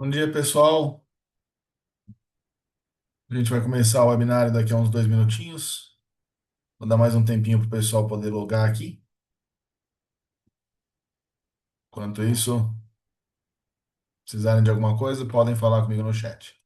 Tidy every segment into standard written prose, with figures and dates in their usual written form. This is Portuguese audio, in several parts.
Bom dia, pessoal. A gente vai começar o webinário daqui a uns 2 minutinhos. Vou dar mais um tempinho para o pessoal poder logar aqui. Enquanto isso, precisarem de alguma coisa, podem falar comigo no chat.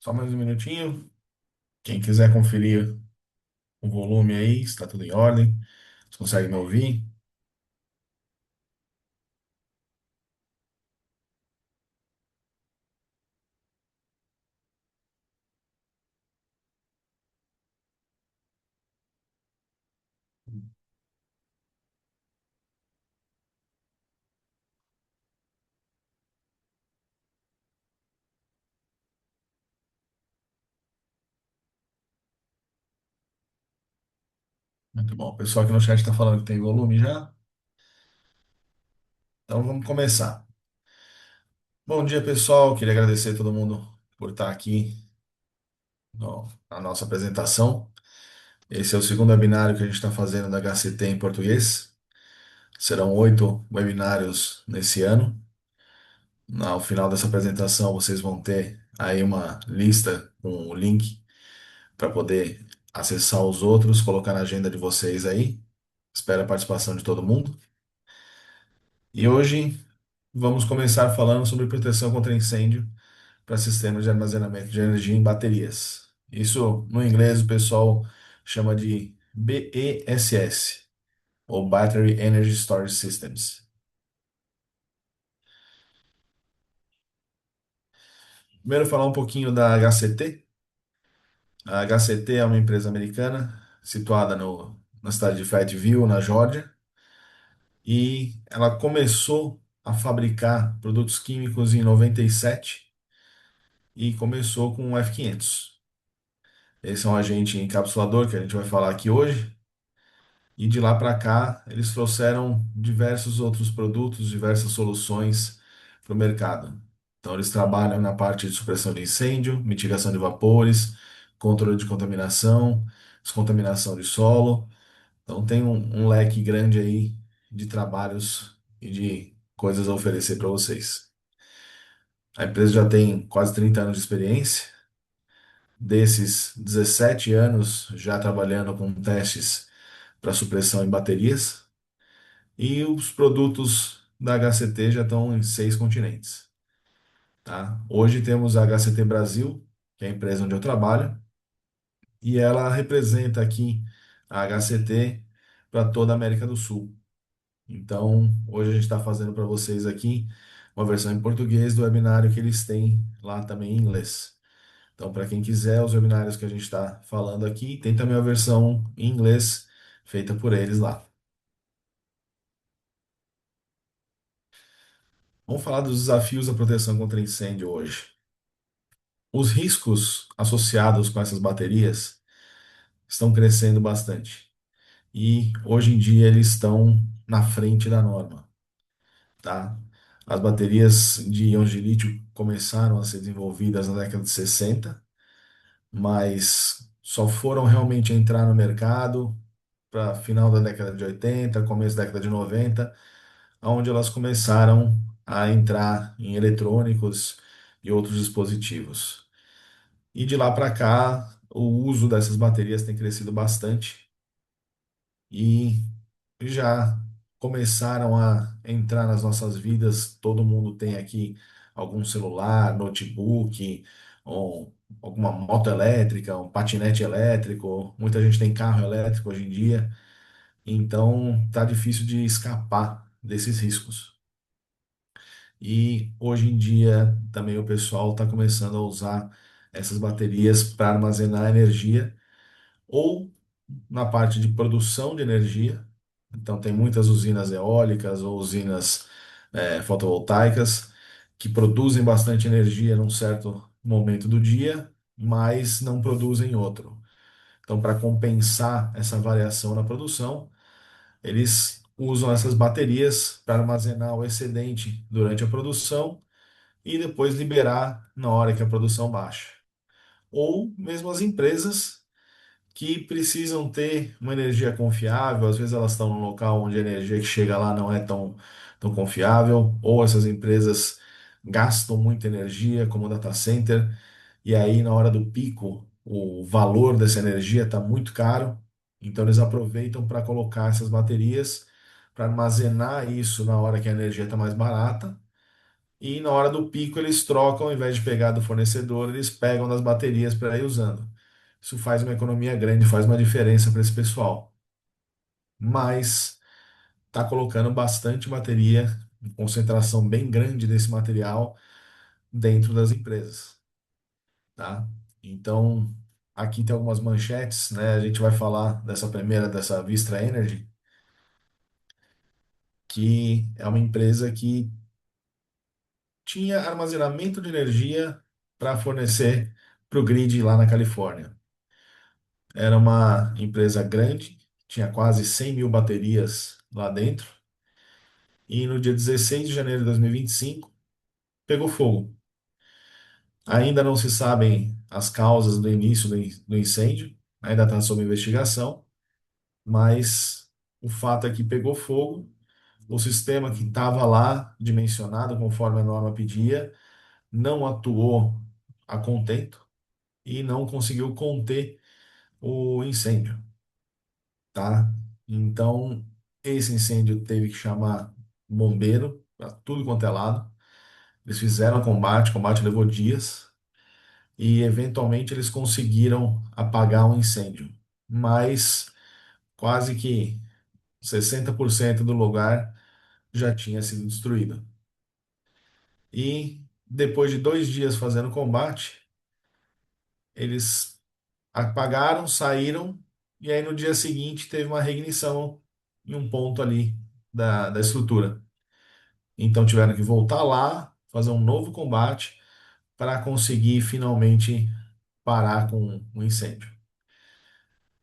Só mais um minutinho. Quem quiser conferir o volume aí, está tudo em ordem. Você consegue me ouvir? Muito bom. O pessoal aqui no chat está falando que tem volume já. Então vamos começar. Bom dia, pessoal. Queria agradecer a todo mundo por estar aqui na nossa apresentação. Esse é o segundo webinário que a gente está fazendo da HCT em português. Serão 8 webinários nesse ano. Ao final dessa apresentação, vocês vão ter aí uma lista com o link para poder acessar os outros, colocar na agenda de vocês aí. Espero a participação de todo mundo. E hoje vamos começar falando sobre proteção contra incêndio para sistemas de armazenamento de energia em baterias. Isso, no inglês, o pessoal chama de BESS, ou Battery Energy Storage Systems. Primeiro, falar um pouquinho da HCT. A HCT é uma empresa americana situada na cidade de Fayetteville, na Geórgia, e ela começou a fabricar produtos químicos em 97 e começou com o F500. Esse é um agente encapsulador que a gente vai falar aqui hoje. E de lá para cá, eles trouxeram diversos outros produtos, diversas soluções para o mercado. Então, eles trabalham na parte de supressão de incêndio, mitigação de vapores, controle de contaminação, descontaminação de solo. Então, tem um leque grande aí de trabalhos e de coisas a oferecer para vocês. A empresa já tem quase 30 anos de experiência. Desses 17 anos já trabalhando com testes para supressão em baterias. E os produtos da HCT já estão em 6 continentes, tá? Hoje temos a HCT Brasil, que é a empresa onde eu trabalho, e ela representa aqui a HCT para toda a América do Sul. Então, hoje a gente está fazendo para vocês aqui uma versão em português do webinário que eles têm lá também em inglês. Então, para quem quiser, os webinários que a gente está falando aqui, tem também a versão em inglês feita por eles lá. Vamos falar dos desafios da proteção contra incêndio hoje. Os riscos associados com essas baterias estão crescendo bastante e hoje em dia eles estão na frente da norma, tá? As baterias de íons de lítio começaram a ser desenvolvidas na década de 60, mas só foram realmente entrar no mercado para final da década de 80, começo da década de 90, onde elas começaram a entrar em eletrônicos e outros dispositivos. E de lá para cá, o uso dessas baterias tem crescido bastante e já começaram a entrar nas nossas vidas. Todo mundo tem aqui algum celular, notebook, ou alguma moto elétrica, um patinete elétrico. Muita gente tem carro elétrico hoje em dia. Então, tá difícil de escapar desses riscos. E hoje em dia também o pessoal está começando a usar essas baterias para armazenar energia ou na parte de produção de energia. Então, tem muitas usinas eólicas ou usinas fotovoltaicas que produzem bastante energia num certo momento do dia, mas não produzem em outro. Então, para compensar essa variação na produção, eles usam essas baterias para armazenar o excedente durante a produção e depois liberar na hora que a produção baixa. Ou mesmo as empresas que precisam ter uma energia confiável, às vezes elas estão num local onde a energia que chega lá não é tão confiável, ou essas empresas gastam muita energia, como o data center, e aí na hora do pico o valor dessa energia está muito caro, então eles aproveitam para colocar essas baterias para armazenar isso na hora que a energia está mais barata. E na hora do pico eles trocam, ao invés de pegar do fornecedor, eles pegam das baterias para ir usando. Isso faz uma economia grande, faz uma diferença para esse pessoal. Mas está colocando bastante bateria, concentração bem grande desse material dentro das empresas, tá? Então, aqui tem algumas manchetes, né? A gente vai falar dessa primeira, dessa Vistra Energy, que é uma empresa que tinha armazenamento de energia para fornecer para o grid lá na Califórnia. Era uma empresa grande, tinha quase 100 mil baterias lá dentro, e no dia 16 de janeiro de 2025 pegou fogo. Ainda não se sabem as causas do início do incêndio, ainda está sob investigação, mas o fato é que pegou fogo, o sistema que estava lá, dimensionado conforme a norma pedia, não atuou a contento e não conseguiu conter o incêndio, tá? Então, esse incêndio teve que chamar bombeiro para tudo quanto é lado. Eles fizeram o combate levou dias e eventualmente eles conseguiram apagar o incêndio. Mas quase que 60% do lugar já tinha sido destruído. E depois de 2 dias fazendo combate, eles apagaram, saíram, e aí no dia seguinte teve uma reignição em um ponto ali da estrutura. Então tiveram que voltar lá, fazer um novo combate para conseguir finalmente parar com o incêndio.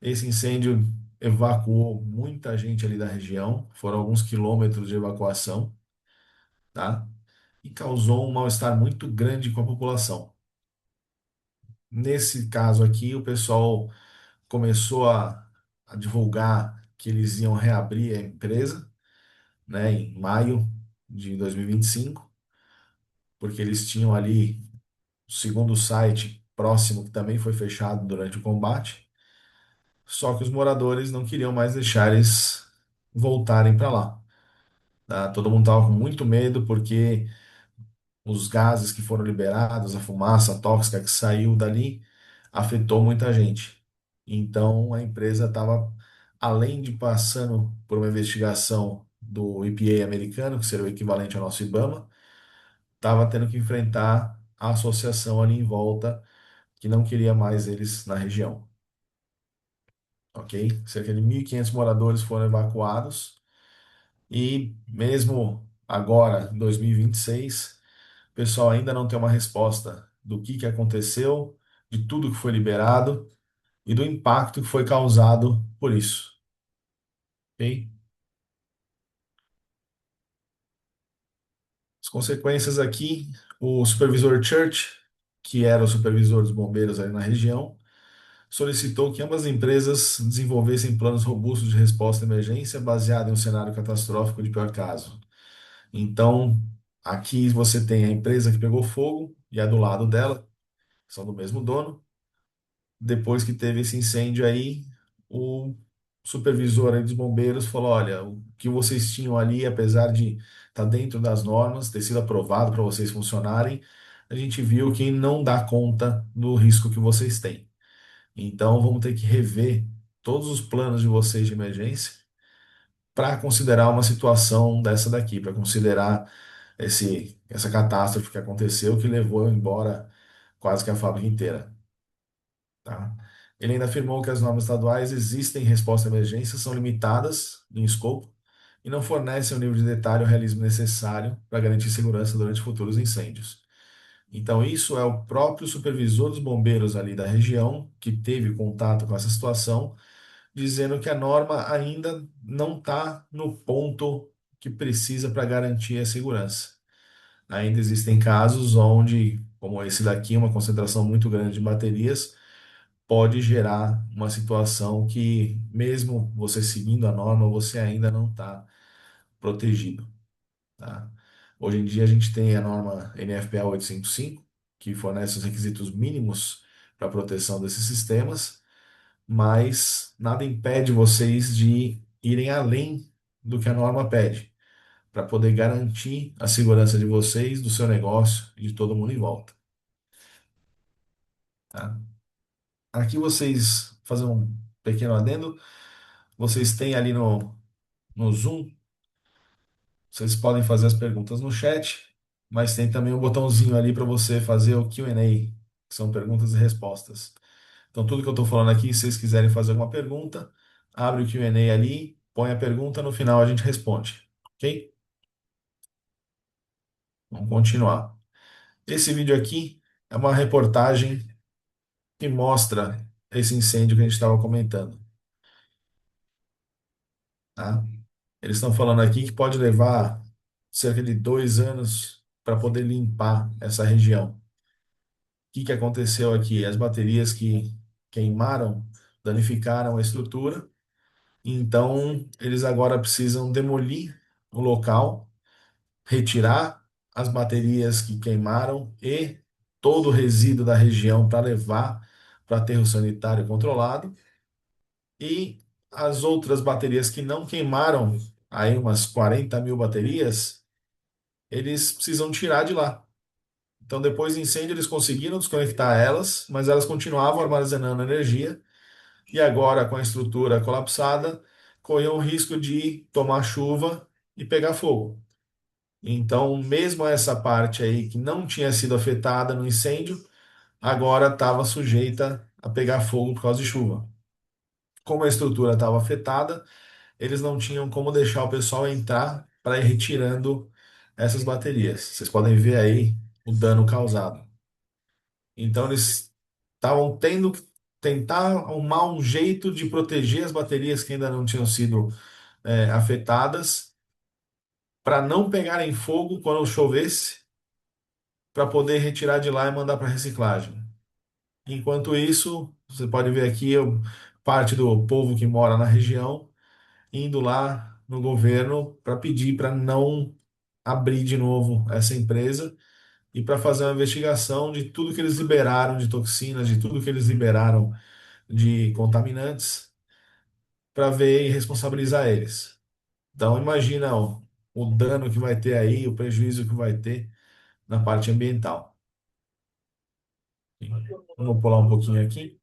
Esse incêndio evacuou muita gente ali da região, foram alguns quilômetros de evacuação, tá? E causou um mal-estar muito grande com a população. Nesse caso aqui, o pessoal começou a divulgar que eles iam reabrir a empresa, né, em maio de 2025, porque eles tinham ali o segundo site próximo que também foi fechado durante o combate. Só que os moradores não queriam mais deixar eles voltarem para lá, tá? Todo mundo estava com muito medo porque os gases que foram liberados, a fumaça tóxica que saiu dali, afetou muita gente. Então a empresa estava, além de passando por uma investigação do EPA americano, que seria o equivalente ao nosso IBAMA, estava tendo que enfrentar a associação ali em volta, que não queria mais eles na região. Ok? Cerca de 1.500 moradores foram evacuados e mesmo agora, em 2026, o pessoal ainda não tem uma resposta do que aconteceu, de tudo que foi liberado e do impacto que foi causado por isso. Ok? consequências aqui, o supervisor Church, que era o supervisor dos bombeiros ali na região, solicitou que ambas as empresas desenvolvessem planos robustos de resposta à emergência baseado em um cenário catastrófico de pior caso. Então, aqui você tem a empresa que pegou fogo e a do lado dela, são do mesmo dono. Depois que teve esse incêndio aí, o supervisor aí dos bombeiros falou: olha, o que vocês tinham ali, apesar de estar dentro das normas, ter sido aprovado para vocês funcionarem, a gente viu que não dá conta do risco que vocês têm. Então, vamos ter que rever todos os planos de vocês de emergência para considerar uma situação dessa daqui, para considerar essa catástrofe que aconteceu, que levou embora quase que a fábrica inteira. Tá? Ele ainda afirmou que as normas estaduais existem em resposta à emergência, são limitadas em escopo e não fornecem o nível de detalhe ou realismo necessário para garantir segurança durante futuros incêndios. Então, isso é o próprio supervisor dos bombeiros ali da região que teve contato com essa situação, dizendo que a norma ainda não está no ponto que precisa para garantir a segurança. Ainda existem casos onde, como esse daqui, uma concentração muito grande de baterias pode gerar uma situação que, mesmo você seguindo a norma, você ainda não está protegido, tá? Hoje em dia a gente tem a norma NFPA 855, que fornece os requisitos mínimos para a proteção desses sistemas, mas nada impede vocês de irem além do que a norma pede, para poder garantir a segurança de vocês, do seu negócio e de todo mundo em volta, tá? Aqui vocês, fazer um pequeno adendo, vocês têm ali no Zoom, vocês podem fazer as perguntas no chat, mas tem também um botãozinho ali para você fazer o Q&A, que são perguntas e respostas. Então, tudo que eu estou falando aqui, se vocês quiserem fazer alguma pergunta, abre o Q&A ali, põe a pergunta, no final a gente responde, ok? Vamos continuar. Esse vídeo aqui é uma reportagem que mostra esse incêndio que a gente estava comentando, tá? Eles estão falando aqui que pode levar cerca de 2 anos para poder limpar essa região. O que que aconteceu aqui? As baterias que queimaram danificaram a estrutura, então eles agora precisam demolir o local, retirar as baterias que queimaram e todo o resíduo da região para levar para aterro sanitário controlado. E as outras baterias que não queimaram, aí umas 40 mil baterias, eles precisam tirar de lá. Então, depois do incêndio, eles conseguiram desconectar elas, mas elas continuavam armazenando energia e agora, com a estrutura colapsada, corriam o risco de tomar chuva e pegar fogo. Então, mesmo essa parte aí que não tinha sido afetada no incêndio, agora estava sujeita a pegar fogo por causa de chuva. Como a estrutura estava afetada, eles não tinham como deixar o pessoal entrar para ir retirando essas baterias. Vocês podem ver aí o dano causado. Então, eles estavam tendo que tentar arrumar um jeito de proteger as baterias que ainda não tinham sido afetadas, para não pegarem fogo quando chovesse, para poder retirar de lá e mandar para reciclagem. Enquanto isso, você pode ver aqui parte do povo que mora na região indo lá no governo para pedir para não abrir de novo essa empresa e para fazer uma investigação de tudo que eles liberaram de toxinas, de tudo que eles liberaram de contaminantes, para ver e responsabilizar eles. Então, imagina o dano que vai ter aí, o prejuízo que vai ter na parte ambiental. Vamos pular um pouquinho aqui.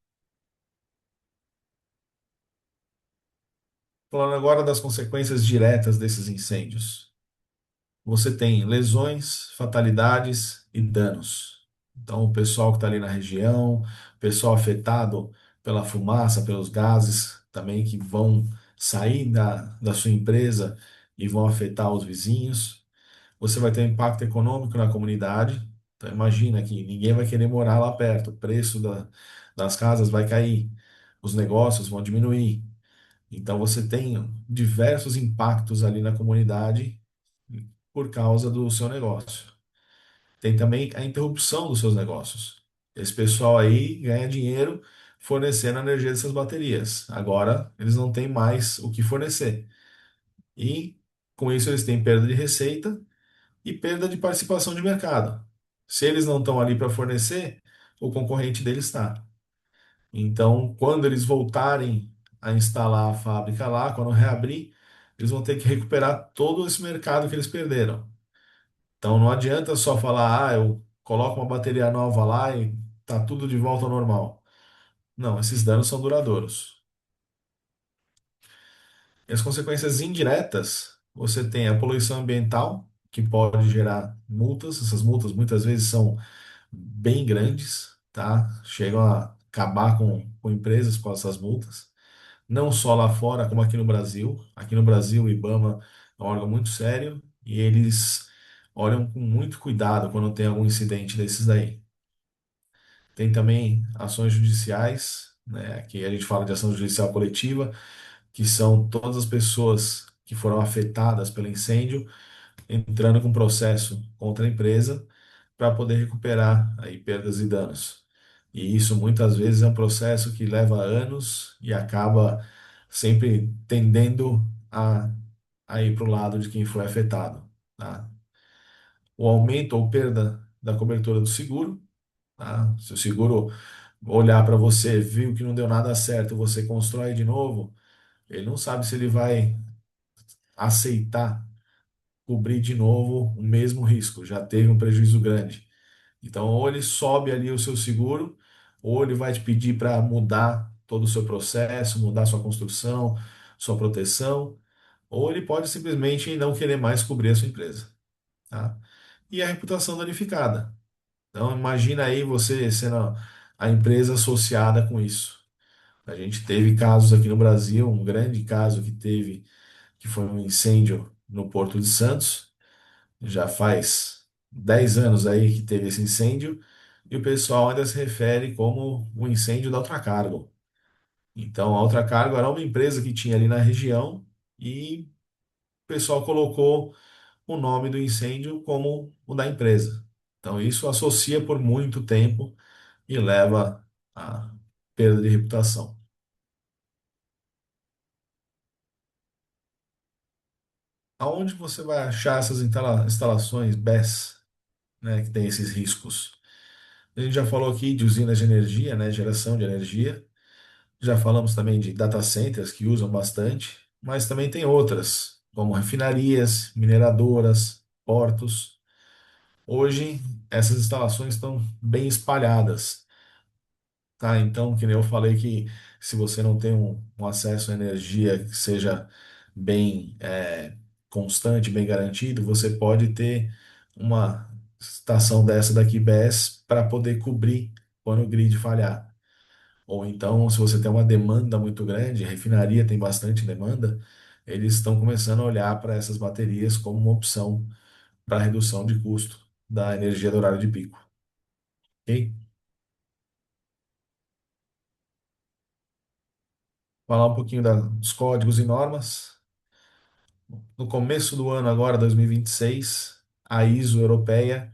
Falando agora das consequências diretas desses incêndios. Você tem lesões, fatalidades e danos. Então, o pessoal que está ali na região, o pessoal afetado pela fumaça, pelos gases também que vão sair da sua empresa e vão afetar os vizinhos. Você vai ter um impacto econômico na comunidade. Então, imagina que ninguém vai querer morar lá perto, o preço das casas vai cair, os negócios vão diminuir. Então, você tem diversos impactos ali na comunidade por causa do seu negócio. Tem também a interrupção dos seus negócios. Esse pessoal aí ganha dinheiro fornecendo a energia dessas baterias. Agora eles não têm mais o que fornecer. E com isso eles têm perda de receita e perda de participação de mercado. Se eles não estão ali para fornecer, o concorrente deles está. Então, quando eles voltarem a instalar a fábrica lá, quando reabrir, eles vão ter que recuperar todo esse mercado que eles perderam. Então, não adianta só falar, eu coloco uma bateria nova lá e tá tudo de volta ao normal. Não, esses danos são duradouros. E as consequências indiretas, você tem a poluição ambiental, que pode gerar multas. Essas multas muitas vezes são bem grandes, tá? Chegam a acabar com empresas com essas multas. Não só lá fora, como aqui no Brasil. Aqui no Brasil, o IBAMA é um órgão muito sério e eles olham com muito cuidado quando tem algum incidente desses daí. Tem também ações judiciais, né? Aqui a gente fala de ação judicial coletiva, que são todas as pessoas que foram afetadas pelo incêndio entrando com processo contra a empresa para poder recuperar aí perdas e danos. E isso muitas vezes é um processo que leva anos e acaba sempre tendendo a ir para o lado de quem foi afetado, tá? O aumento ou perda da cobertura do seguro, tá? Se o seguro olhar para você, viu que não deu nada certo, você constrói de novo, ele não sabe se ele vai aceitar cobrir de novo o mesmo risco, já teve um prejuízo grande. Então, ou ele sobe ali o seu seguro, ou ele vai te pedir para mudar todo o seu processo, mudar sua construção, sua proteção, ou ele pode simplesmente não querer mais cobrir a sua empresa, tá? E a reputação danificada. Então, imagina aí você sendo a empresa associada com isso. A gente teve casos aqui no Brasil, um grande caso que teve, que foi um incêndio no Porto de Santos. Já faz 10 anos aí que teve esse incêndio e o pessoal ainda se refere como o incêndio da Ultracargo. Então, a Ultracargo era uma empresa que tinha ali na região e o pessoal colocou o nome do incêndio como o da empresa. Então, isso associa por muito tempo e leva a perda de reputação. Aonde você vai achar essas instalações BESS, né, que tem esses riscos? A gente já falou aqui de usinas de energia, né, geração de energia. Já falamos também de data centers que usam bastante, mas também tem outras, como refinarias, mineradoras, portos. Hoje, essas instalações estão bem espalhadas, tá? Então, que nem eu falei que se você não tem um acesso à energia que seja bem constante, bem garantido, você pode ter uma estação dessa daqui BESS para poder cobrir quando o grid falhar. Ou então, se você tem uma demanda muito grande, a refinaria tem bastante demanda, eles estão começando a olhar para essas baterias como uma opção para redução de custo da energia do horário de pico. Ok? Falar um pouquinho dos códigos e normas. No começo do ano, agora, 2026, a ISO europeia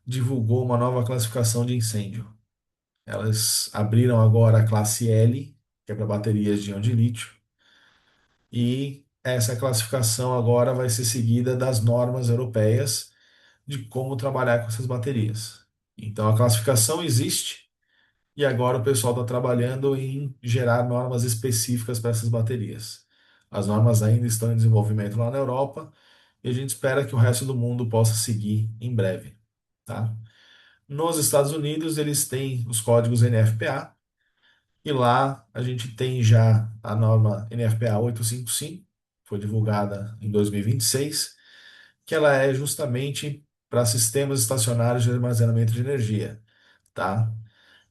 divulgou uma nova classificação de incêndio. Elas abriram agora a classe L, que é para baterias de íon de lítio, e essa classificação agora vai ser seguida das normas europeias de como trabalhar com essas baterias. Então a classificação existe e agora o pessoal está trabalhando em gerar normas específicas para essas baterias. As normas ainda estão em desenvolvimento lá na Europa e a gente espera que o resto do mundo possa seguir em breve, tá? Nos Estados Unidos, eles têm os códigos NFPA, e lá a gente tem já a norma NFPA 855, foi divulgada em 2026, que ela é justamente para sistemas estacionários de armazenamento de energia, tá?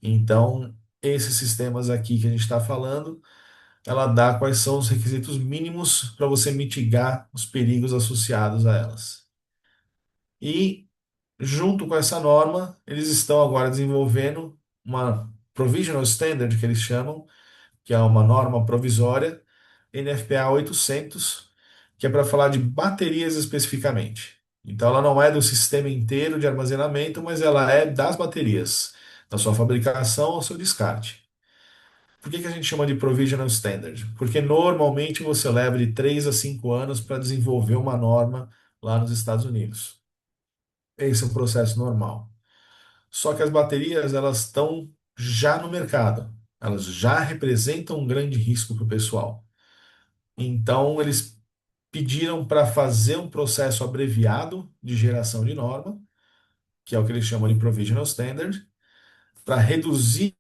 Então, esses sistemas aqui que a gente está falando, ela dá quais são os requisitos mínimos para você mitigar os perigos associados a elas. E, junto com essa norma, eles estão agora desenvolvendo uma Provisional Standard, que eles chamam, que é uma norma provisória, NFPA 800, que é para falar de baterias especificamente. Então ela não é do sistema inteiro de armazenamento, mas ela é das baterias, da sua fabricação ao seu descarte. Por que que a gente chama de Provisional Standard? Porque normalmente você leva de 3 a 5 anos para desenvolver uma norma lá nos Estados Unidos. Esse é o processo normal. Só que as baterias elas estão já no mercado. Elas já representam um grande risco para o pessoal. Então eles pediram para fazer um processo abreviado de geração de norma, que é o que eles chamam de Provisional Standard, para reduzir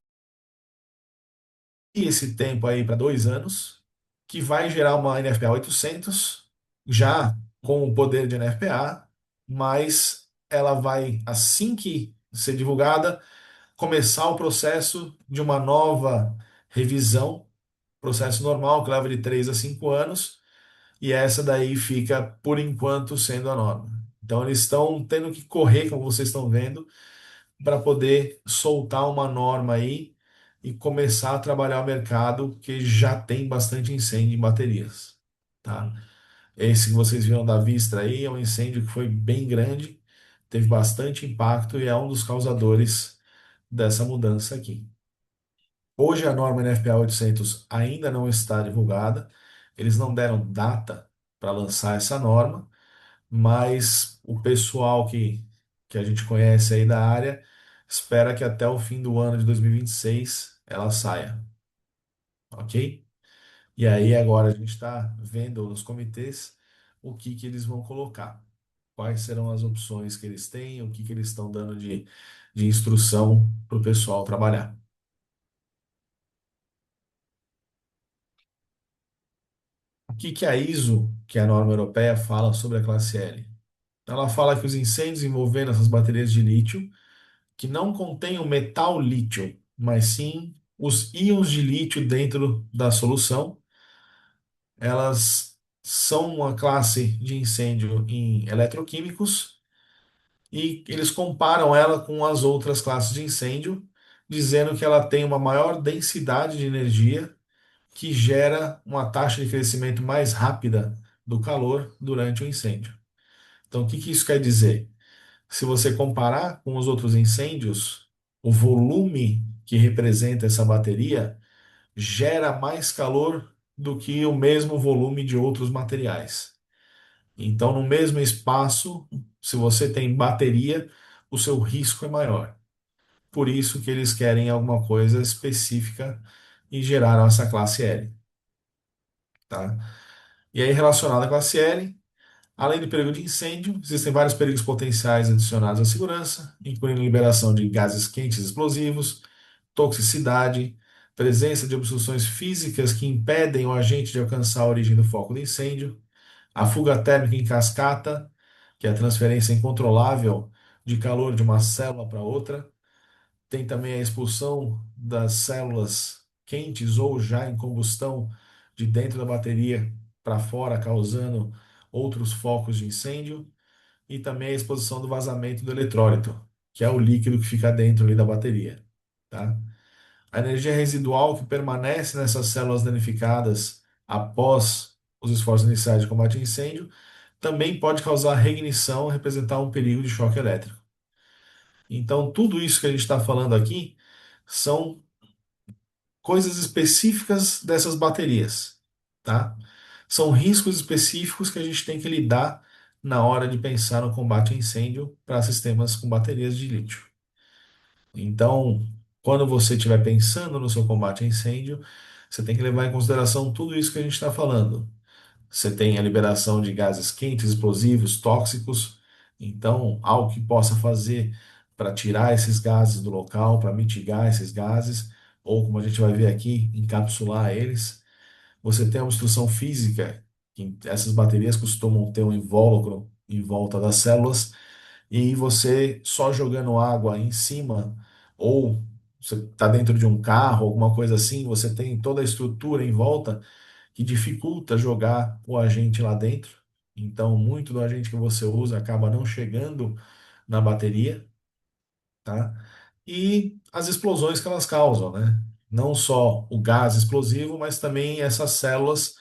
esse tempo aí para 2 anos, que vai gerar uma NFPA 800, já com o poder de NFPA, mas ela vai, assim que ser divulgada, começar o processo de uma nova revisão, processo normal, que leva de 3 a 5 anos, e essa daí fica, por enquanto, sendo a norma. Então, eles estão tendo que correr, como vocês estão vendo, para poder soltar uma norma aí e começar a trabalhar o mercado que já tem bastante incêndio em baterias, tá? Esse que vocês viram da Vistra aí é um incêndio que foi bem grande, teve bastante impacto e é um dos causadores dessa mudança aqui. Hoje a norma NFPA 800 ainda não está divulgada, eles não deram data para lançar essa norma, mas o pessoal que a gente conhece aí da área espera que até o fim do ano de 2026 ela saia, ok? E aí agora a gente está vendo nos comitês o que eles vão colocar, quais serão as opções que eles têm, o que eles estão dando de instrução para o pessoal trabalhar. O que a ISO, que é a norma europeia, fala sobre a classe L? Ela fala que os incêndios envolvendo essas baterias de lítio que não contém o metal lítio, mas sim os íons de lítio dentro da solução. Elas são uma classe de incêndio em eletroquímicos e eles comparam ela com as outras classes de incêndio, dizendo que ela tem uma maior densidade de energia que gera uma taxa de crescimento mais rápida do calor durante o incêndio. Então, o que isso quer dizer? Se você comparar com os outros incêndios, o volume que representa essa bateria gera mais calor do que o mesmo volume de outros materiais. Então, no mesmo espaço, se você tem bateria, o seu risco é maior. Por isso que eles querem alguma coisa específica e geraram essa classe L, tá? E aí, relacionado à classe L, além do perigo de incêndio, existem vários perigos potenciais adicionados à segurança, incluindo liberação de gases quentes explosivos, toxicidade, presença de obstruções físicas que impedem o agente de alcançar a origem do foco do incêndio, a fuga térmica em cascata, que é a transferência incontrolável de calor de uma célula para outra. Tem também a expulsão das células quentes ou já em combustão de dentro da bateria para fora, causando outros focos de incêndio. E também a exposição do vazamento do eletrólito, que é o líquido que fica dentro ali da bateria, tá? A energia residual que permanece nessas células danificadas após os esforços iniciais de combate a incêndio também pode causar reignição e representar um perigo de choque elétrico. Então, tudo isso que a gente está falando aqui são coisas específicas dessas baterias, tá? São riscos específicos que a gente tem que lidar na hora de pensar no combate a incêndio para sistemas com baterias de lítio. Então, quando você estiver pensando no seu combate a incêndio, você tem que levar em consideração tudo isso que a gente está falando. Você tem a liberação de gases quentes, explosivos, tóxicos. Então, algo que possa fazer para tirar esses gases do local, para mitigar esses gases, ou como a gente vai ver aqui, encapsular eles. Você tem a obstrução física, que essas baterias costumam ter um invólucro em volta das células, e você só jogando água em cima, ou você está dentro de um carro, alguma coisa assim, você tem toda a estrutura em volta que dificulta jogar o agente lá dentro. Então, muito do agente que você usa acaba não chegando na bateria, tá? E as explosões que elas causam, né? Não só o gás explosivo, mas também essas células,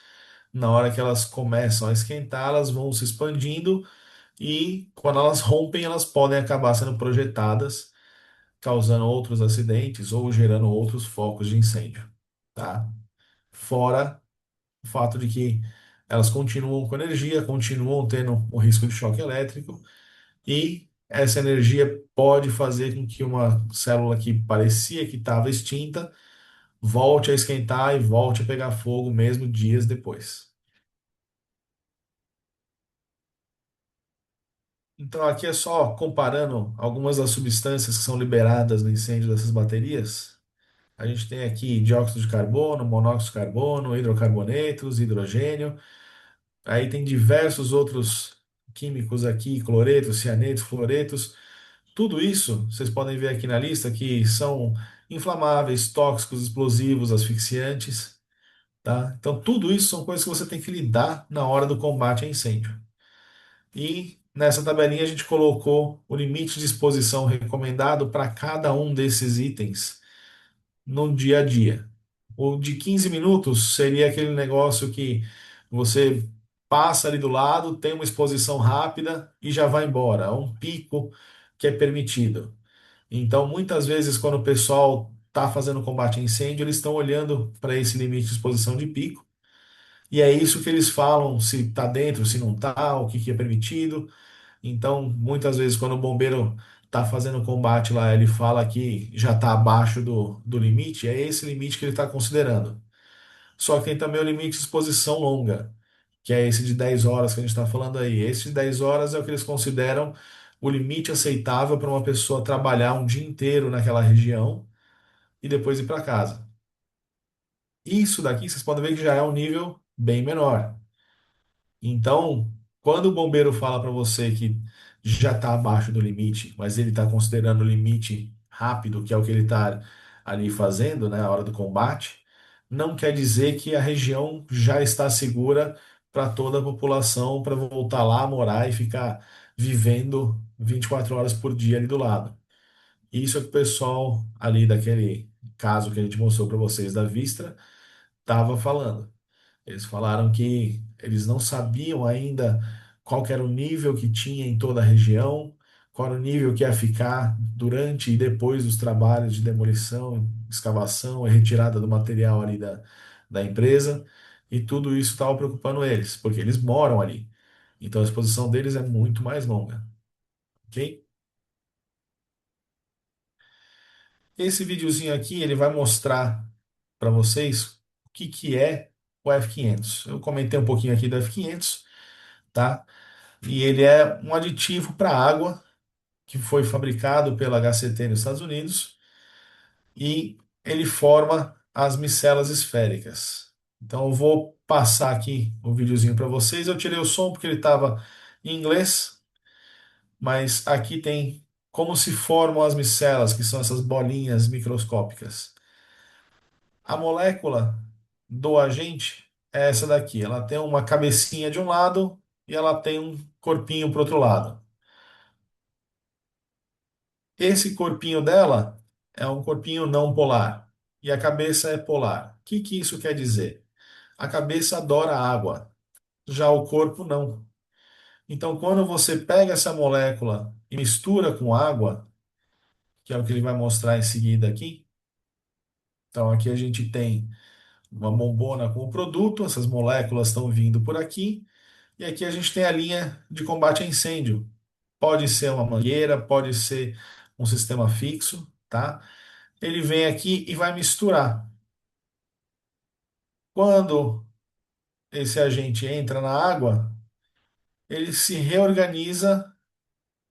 na hora que elas começam a esquentar, elas vão se expandindo e quando elas rompem, elas podem acabar sendo projetadas, causando outros acidentes ou gerando outros focos de incêndio, tá? Fora o fato de que elas continuam com energia, continuam tendo o risco de choque elétrico, e essa energia pode fazer com que uma célula que parecia que estava extinta volte a esquentar e volte a pegar fogo mesmo dias depois. Então, aqui é só comparando algumas das substâncias que são liberadas no incêndio dessas baterias. A gente tem aqui dióxido de carbono, monóxido de carbono, hidrocarbonetos, hidrogênio. Aí tem diversos outros químicos aqui, cloretos, cianetos, fluoretos. Tudo isso, vocês podem ver aqui na lista, que são inflamáveis, tóxicos, explosivos, asfixiantes, tá? Então, tudo isso são coisas que você tem que lidar na hora do combate a incêndio. E nessa tabelinha a gente colocou o limite de exposição recomendado para cada um desses itens no dia a dia. O de 15 minutos seria aquele negócio que você passa ali do lado, tem uma exposição rápida e já vai embora. É um pico que é permitido. Então, muitas vezes, quando o pessoal está fazendo combate a incêndio, eles estão olhando para esse limite de exposição de pico. E é isso que eles falam, se está dentro, se não está, o que que é permitido. Então, muitas vezes, quando o bombeiro está fazendo combate lá, ele fala que já está abaixo do limite, é esse limite que ele está considerando. Só que tem também o limite de exposição longa, que é esse de 10 horas que a gente está falando aí. Esse de 10 horas é o que eles consideram o limite aceitável para uma pessoa trabalhar um dia inteiro naquela região e depois ir para casa. Isso daqui vocês podem ver que já é um nível bem menor. Então, quando o bombeiro fala para você que já está abaixo do limite, mas ele está considerando o limite rápido, que é o que ele está ali fazendo, né, na hora do combate, não quer dizer que a região já está segura para toda a população para voltar lá, morar e ficar vivendo 24 horas por dia ali do lado. Isso é que o pessoal ali daquele caso que a gente mostrou para vocês da Vistra estava falando. Eles falaram que eles não sabiam ainda qual que era o nível que tinha em toda a região, qual era o nível que ia ficar durante e depois dos trabalhos de demolição, escavação e retirada do material ali da empresa. E tudo isso estava preocupando eles, porque eles moram ali. Então a exposição deles é muito mais longa, ok? Esse videozinho aqui, ele vai mostrar para vocês o que que é o F500. Eu comentei um pouquinho aqui do F500, tá? E ele é um aditivo para água que foi fabricado pela HCT nos Estados Unidos e ele forma as micelas esféricas. Então eu vou passar aqui o videozinho para vocês. Eu tirei o som porque ele estava em inglês, mas aqui tem como se formam as micelas, que são essas bolinhas microscópicas. A molécula do agente é essa daqui. Ela tem uma cabecinha de um lado e ela tem um corpinho para outro lado. Esse corpinho dela é um corpinho não polar e a cabeça é polar. O que que isso quer dizer? A cabeça adora água, já o corpo não. Então, quando você pega essa molécula e mistura com água, que é o que ele vai mostrar em seguida aqui. Então, aqui a gente tem uma bombona com o produto, essas moléculas estão vindo por aqui, e aqui a gente tem a linha de combate a incêndio. Pode ser uma mangueira, pode ser um sistema fixo, tá? Ele vem aqui e vai misturar. Quando esse agente entra na água, ele se reorganiza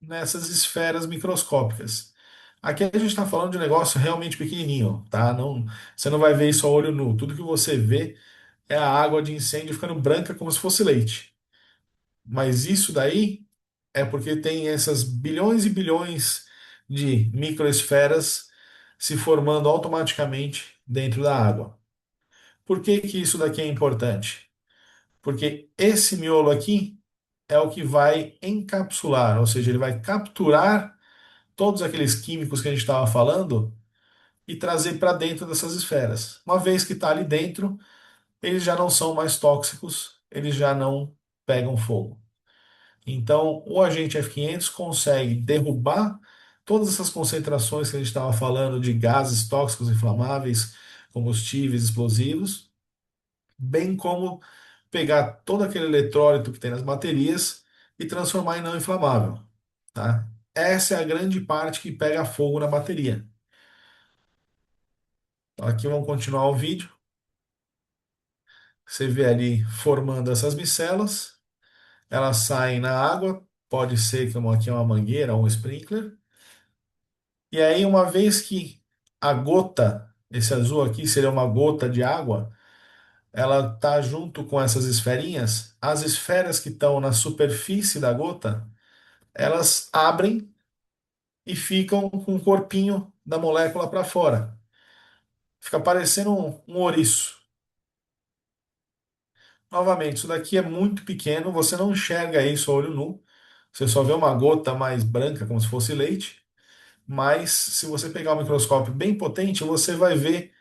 nessas esferas microscópicas. Aqui a gente está falando de um negócio realmente pequenininho, tá? Não, você não vai ver isso a olho nu. Tudo que você vê é a água de incêndio ficando branca como se fosse leite. Mas isso daí é porque tem essas bilhões e bilhões de microesferas se formando automaticamente dentro da água. Por que que isso daqui é importante? Porque esse miolo aqui é o que vai encapsular, ou seja, ele vai capturar todos aqueles químicos que a gente estava falando e trazer para dentro dessas esferas. Uma vez que está ali dentro, eles já não são mais tóxicos, eles já não pegam fogo. Então, o agente F500 consegue derrubar todas essas concentrações que a gente estava falando de gases tóxicos inflamáveis, combustíveis, explosivos, bem como pegar todo aquele eletrólito que tem nas baterias e transformar em não inflamável, tá? Essa é a grande parte que pega fogo na bateria. Então, aqui vamos continuar o vídeo. Você vê ali formando essas micelas, elas saem na água, pode ser como aqui é uma mangueira ou um sprinkler. E aí, uma vez que a gota, esse azul aqui seria uma gota de água, ela tá junto com essas esferinhas, as esferas que estão na superfície da gota, elas abrem e ficam com o corpinho da molécula para fora. Fica parecendo um ouriço. Novamente, isso daqui é muito pequeno, você não enxerga isso a olho nu. Você só vê uma gota mais branca, como se fosse leite. Mas se você pegar um microscópio bem potente, você vai ver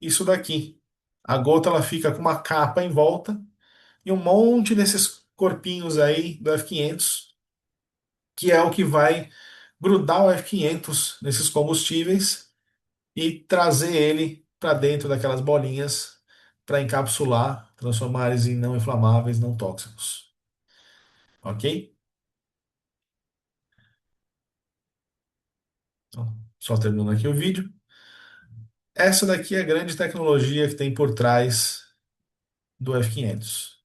isso daqui. A gota ela fica com uma capa em volta e um monte desses corpinhos aí do F500, que é o que vai grudar o F500 nesses combustíveis e trazer ele para dentro daquelas bolinhas para encapsular, transformar eles em não inflamáveis, não tóxicos. Ok? Então, só terminando aqui o vídeo. Essa daqui é a grande tecnologia que tem por trás do F500.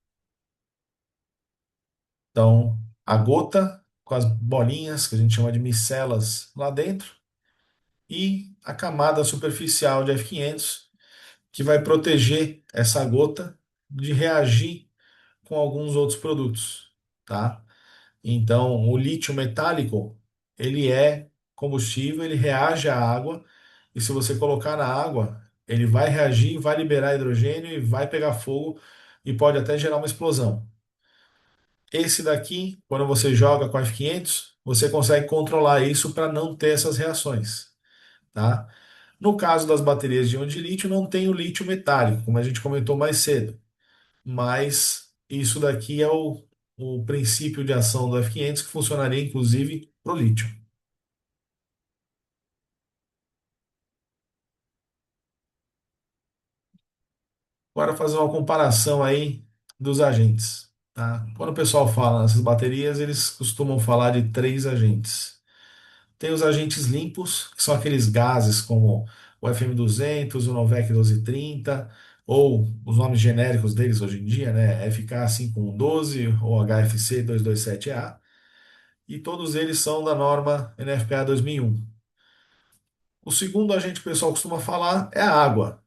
Então, a gota com as bolinhas, que a gente chama de micelas lá dentro, e a camada superficial de F500, que vai proteger essa gota de reagir com alguns outros produtos, tá? Então, o lítio metálico, ele é combustível, ele reage à água, e se você colocar na água, ele vai reagir, vai liberar hidrogênio e vai pegar fogo e pode até gerar uma explosão. Esse daqui, quando você joga com F500, você consegue controlar isso para não ter essas reações, tá? No caso das baterias de íon de lítio, não tem o lítio metálico, como a gente comentou mais cedo, mas isso daqui é o princípio de ação do F500 que funcionaria inclusive para o lítio. Agora fazer uma comparação aí dos agentes, tá? Quando o pessoal fala nessas baterias, eles costumam falar de três agentes. Tem os agentes limpos, que são aqueles gases como o FM200, o Novec 1230, ou os nomes genéricos deles hoje em dia, né? FK5112 ou HFC 227A, e todos eles são da norma NFPA 2001. O segundo agente que o pessoal costuma falar é a água.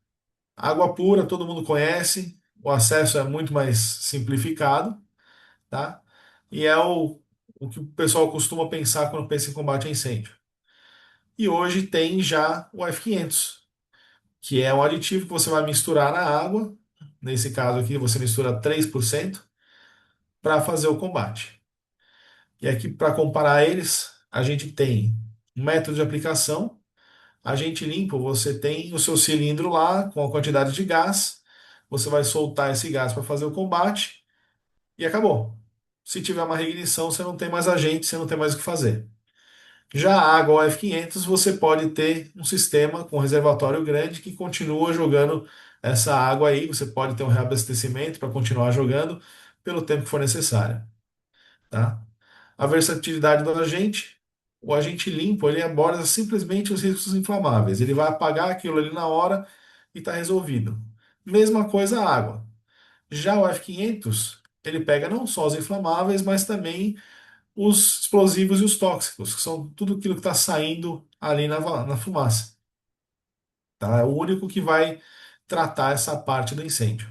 Água pura, todo mundo conhece, o acesso é muito mais simplificado, tá? E é o que o pessoal costuma pensar quando pensa em combate a incêndio. E hoje tem já o F500, que é um aditivo que você vai misturar na água. Nesse caso aqui, você mistura 3% para fazer o combate. E aqui, para comparar eles, a gente tem um método de aplicação. Agente limpo, você tem o seu cilindro lá com a quantidade de gás. Você vai soltar esse gás para fazer o combate e acabou. Se tiver uma reignição, você não tem mais agente, você não tem mais o que fazer. Já a água ou F500, você pode ter um sistema com reservatório grande que continua jogando essa água aí. Você pode ter um reabastecimento para continuar jogando pelo tempo que for necessário, tá? A versatilidade do agente, o agente limpo, ele aborda simplesmente os riscos inflamáveis. Ele vai apagar aquilo ali na hora e está resolvido. Mesma coisa a água. Já o F500, ele pega não só os inflamáveis, mas também os explosivos e os tóxicos, que são tudo aquilo que está saindo ali na fumaça. Tá? É o único que vai tratar essa parte do incêndio.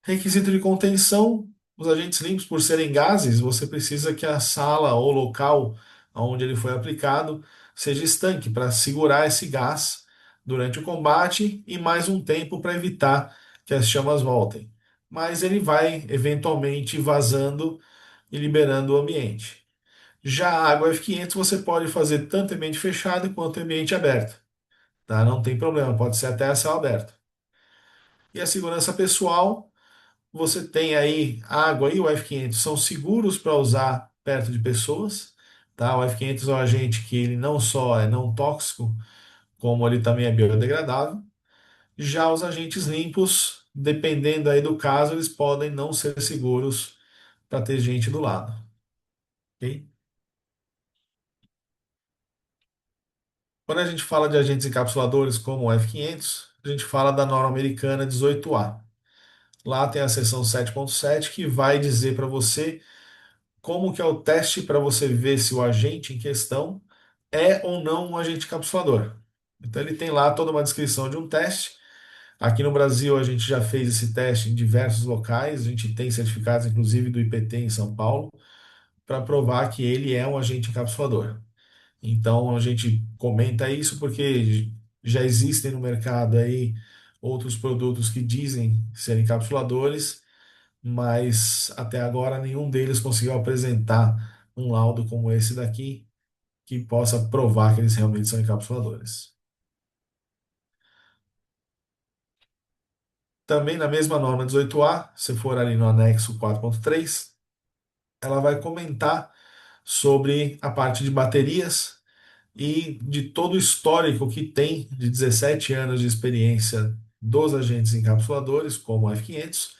Requisito de contenção: os agentes limpos, por serem gases, você precisa que a sala ou local onde ele foi aplicado seja estanque para segurar esse gás durante o combate e mais um tempo para evitar que as chamas voltem. Mas ele vai eventualmente vazando e liberando o ambiente. Já a água F500 você pode fazer tanto em ambiente fechado quanto em ambiente aberto, tá? Não tem problema, pode ser até a céu aberto. E a segurança pessoal. Você tem aí água e o F500 são seguros para usar perto de pessoas, tá? O F500 é um agente que ele não só é não tóxico, como ele também é biodegradável. Já os agentes limpos, dependendo aí do caso, eles podem não ser seguros para ter gente do lado, ok? Quando a gente fala de agentes encapsuladores como o F500, a gente fala da norma americana 18A. Lá tem a seção 7.7 que vai dizer para você como que é o teste para você ver se o agente em questão é ou não um agente encapsulador. Então ele tem lá toda uma descrição de um teste. Aqui no Brasil a gente já fez esse teste em diversos locais, a gente tem certificados inclusive do IPT em São Paulo para provar que ele é um agente encapsulador. Então a gente comenta isso porque já existem no mercado aí outros produtos que dizem ser encapsuladores, mas até agora nenhum deles conseguiu apresentar um laudo como esse daqui que possa provar que eles realmente são encapsuladores. Também na mesma norma 18A, se for ali no anexo 4.3, ela vai comentar sobre a parte de baterias e de todo o histórico que tem de 17 anos de experiência dos agentes encapsuladores, como o F500,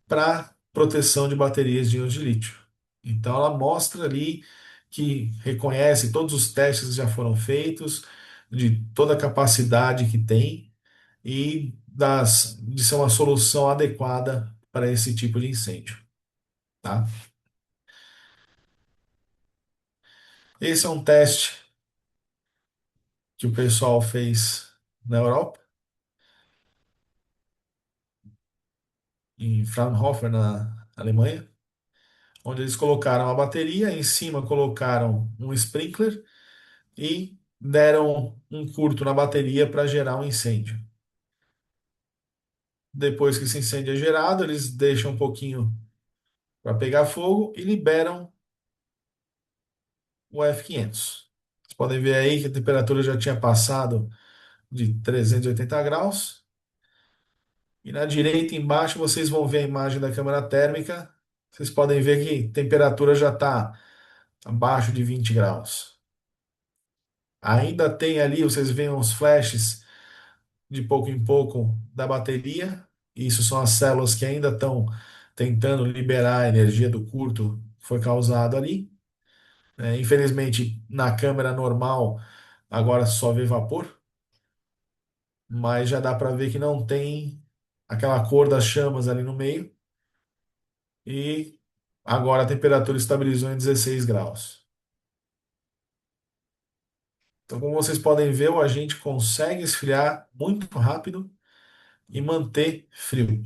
para proteção de baterias de íons de lítio. Então, ela mostra ali que reconhece todos os testes que já foram feitos, de toda a capacidade que tem e de ser uma solução adequada para esse tipo de incêndio, tá? Esse é um teste que o pessoal fez na Europa, em Fraunhofer, na Alemanha, onde eles colocaram a bateria, em cima colocaram um sprinkler e deram um curto na bateria para gerar um incêndio. Depois que esse incêndio é gerado, eles deixam um pouquinho para pegar fogo e liberam o F500. Vocês podem ver aí que a temperatura já tinha passado de 380 graus. E na direita embaixo vocês vão ver a imagem da câmara térmica. Vocês podem ver que a temperatura já está abaixo de 20 graus. Ainda tem ali, vocês veem uns flashes de pouco em pouco da bateria. Isso são as células que ainda estão tentando liberar a energia do curto que foi causado ali. Infelizmente, na câmera normal, agora só vê vapor, mas já dá para ver que não tem aquela cor das chamas ali no meio. E agora a temperatura estabilizou em 16 graus. Então, como vocês podem ver, o agente consegue esfriar muito rápido e manter frio,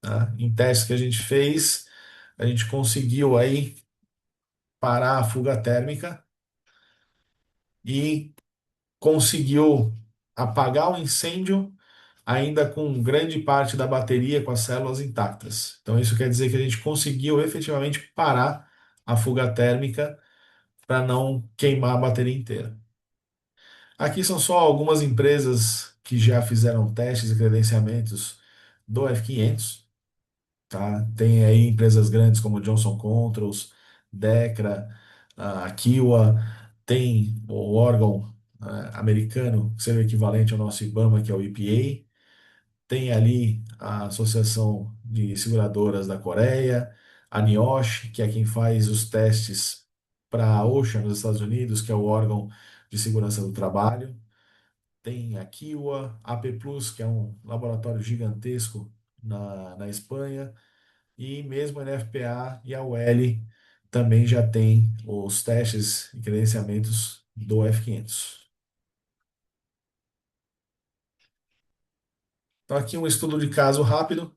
tá? Em testes que a gente fez, a gente conseguiu aí parar a fuga térmica e conseguiu apagar o incêndio ainda com grande parte da bateria com as células intactas. Então, isso quer dizer que a gente conseguiu efetivamente parar a fuga térmica para não queimar a bateria inteira. Aqui são só algumas empresas que já fizeram testes e credenciamentos do F500, tá? Tem aí empresas grandes como Johnson Controls, Decra, a Kiwa, tem o órgão americano, que seria o equivalente ao nosso IBAMA, que é o EPA, tem ali a Associação de Seguradoras da Coreia, a NIOSH, que é quem faz os testes para a OSHA nos Estados Unidos, que é o órgão de segurança do trabalho. Tem a Kiwa, a AP Plus, que é um laboratório gigantesco na Espanha, e mesmo a NFPA e a UL também já tem os testes e credenciamentos do F500. Então, aqui um estudo de caso rápido,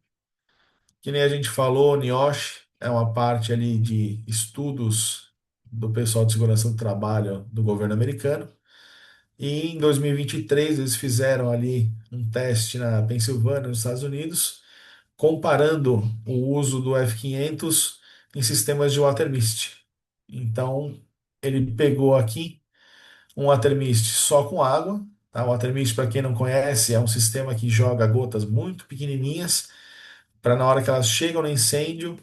que nem a gente falou, NIOSH é uma parte ali de estudos do pessoal de segurança do trabalho do governo americano. E em 2023 eles fizeram ali um teste na Pensilvânia, nos Estados Unidos, comparando o uso do F500 em sistemas de water mist. Então, ele pegou aqui um water mist só com água. Tá? O water mist, para quem não conhece, é um sistema que joga gotas muito pequenininhas para na hora que elas chegam no incêndio,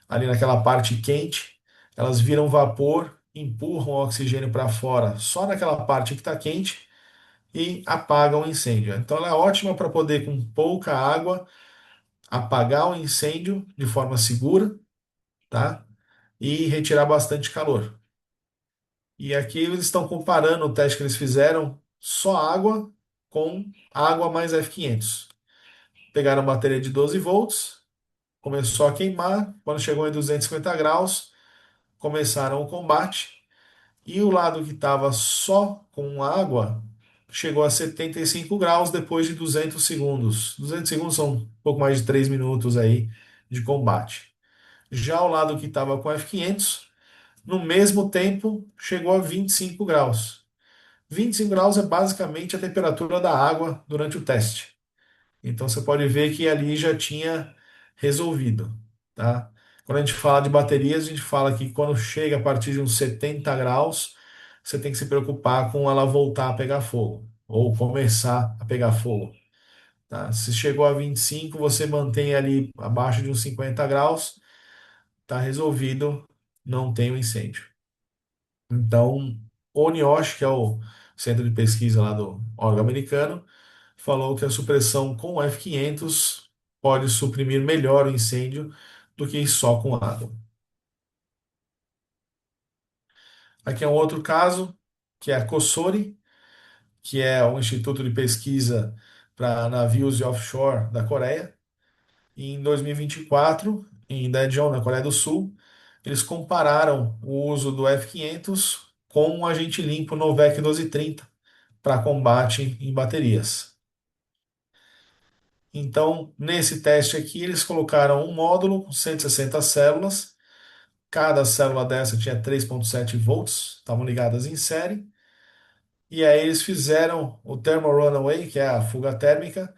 ali naquela parte quente, elas viram vapor, empurram o oxigênio para fora, só naquela parte que está quente e apagam o incêndio. Então ela é ótima para poder, com pouca água, apagar o incêndio de forma segura, tá? E retirar bastante calor. E aqui eles estão comparando o teste que eles fizeram só água com água mais F500. Pegaram bateria de 12 volts, começou a queimar, quando chegou em 250 graus, começaram o combate, e o lado que estava só com água chegou a 75 graus depois de 200 segundos. 200 segundos são um pouco mais de 3 minutos aí de combate. Já o lado que estava com F500, no mesmo tempo, chegou a 25 graus. 25 graus é basicamente a temperatura da água durante o teste. Então você pode ver que ali já tinha resolvido, tá? Quando a gente fala de baterias, a gente fala que quando chega a partir de uns 70 graus, você tem que se preocupar com ela voltar a pegar fogo ou começar a pegar fogo, tá? Se chegou a 25, você mantém ali abaixo de uns 50 graus, tá resolvido, não tem o incêndio. Então, o NIOSH, que é o centro de pesquisa lá do órgão americano, falou que a supressão com F500 pode suprimir melhor o incêndio do que só com água. Aqui é um outro caso, que é a COSORI, que é um instituto de pesquisa para navios de offshore da Coreia. E em 2024, em Daejeon, na Coreia do Sul, eles compararam o uso do F500 com o agente limpo Novec 1230 para combate em baterias. Então, nesse teste aqui, eles colocaram um módulo com 160 células. Cada célula dessa tinha 3,7 volts, estavam ligadas em série. E aí eles fizeram o thermal runaway, que é a fuga térmica,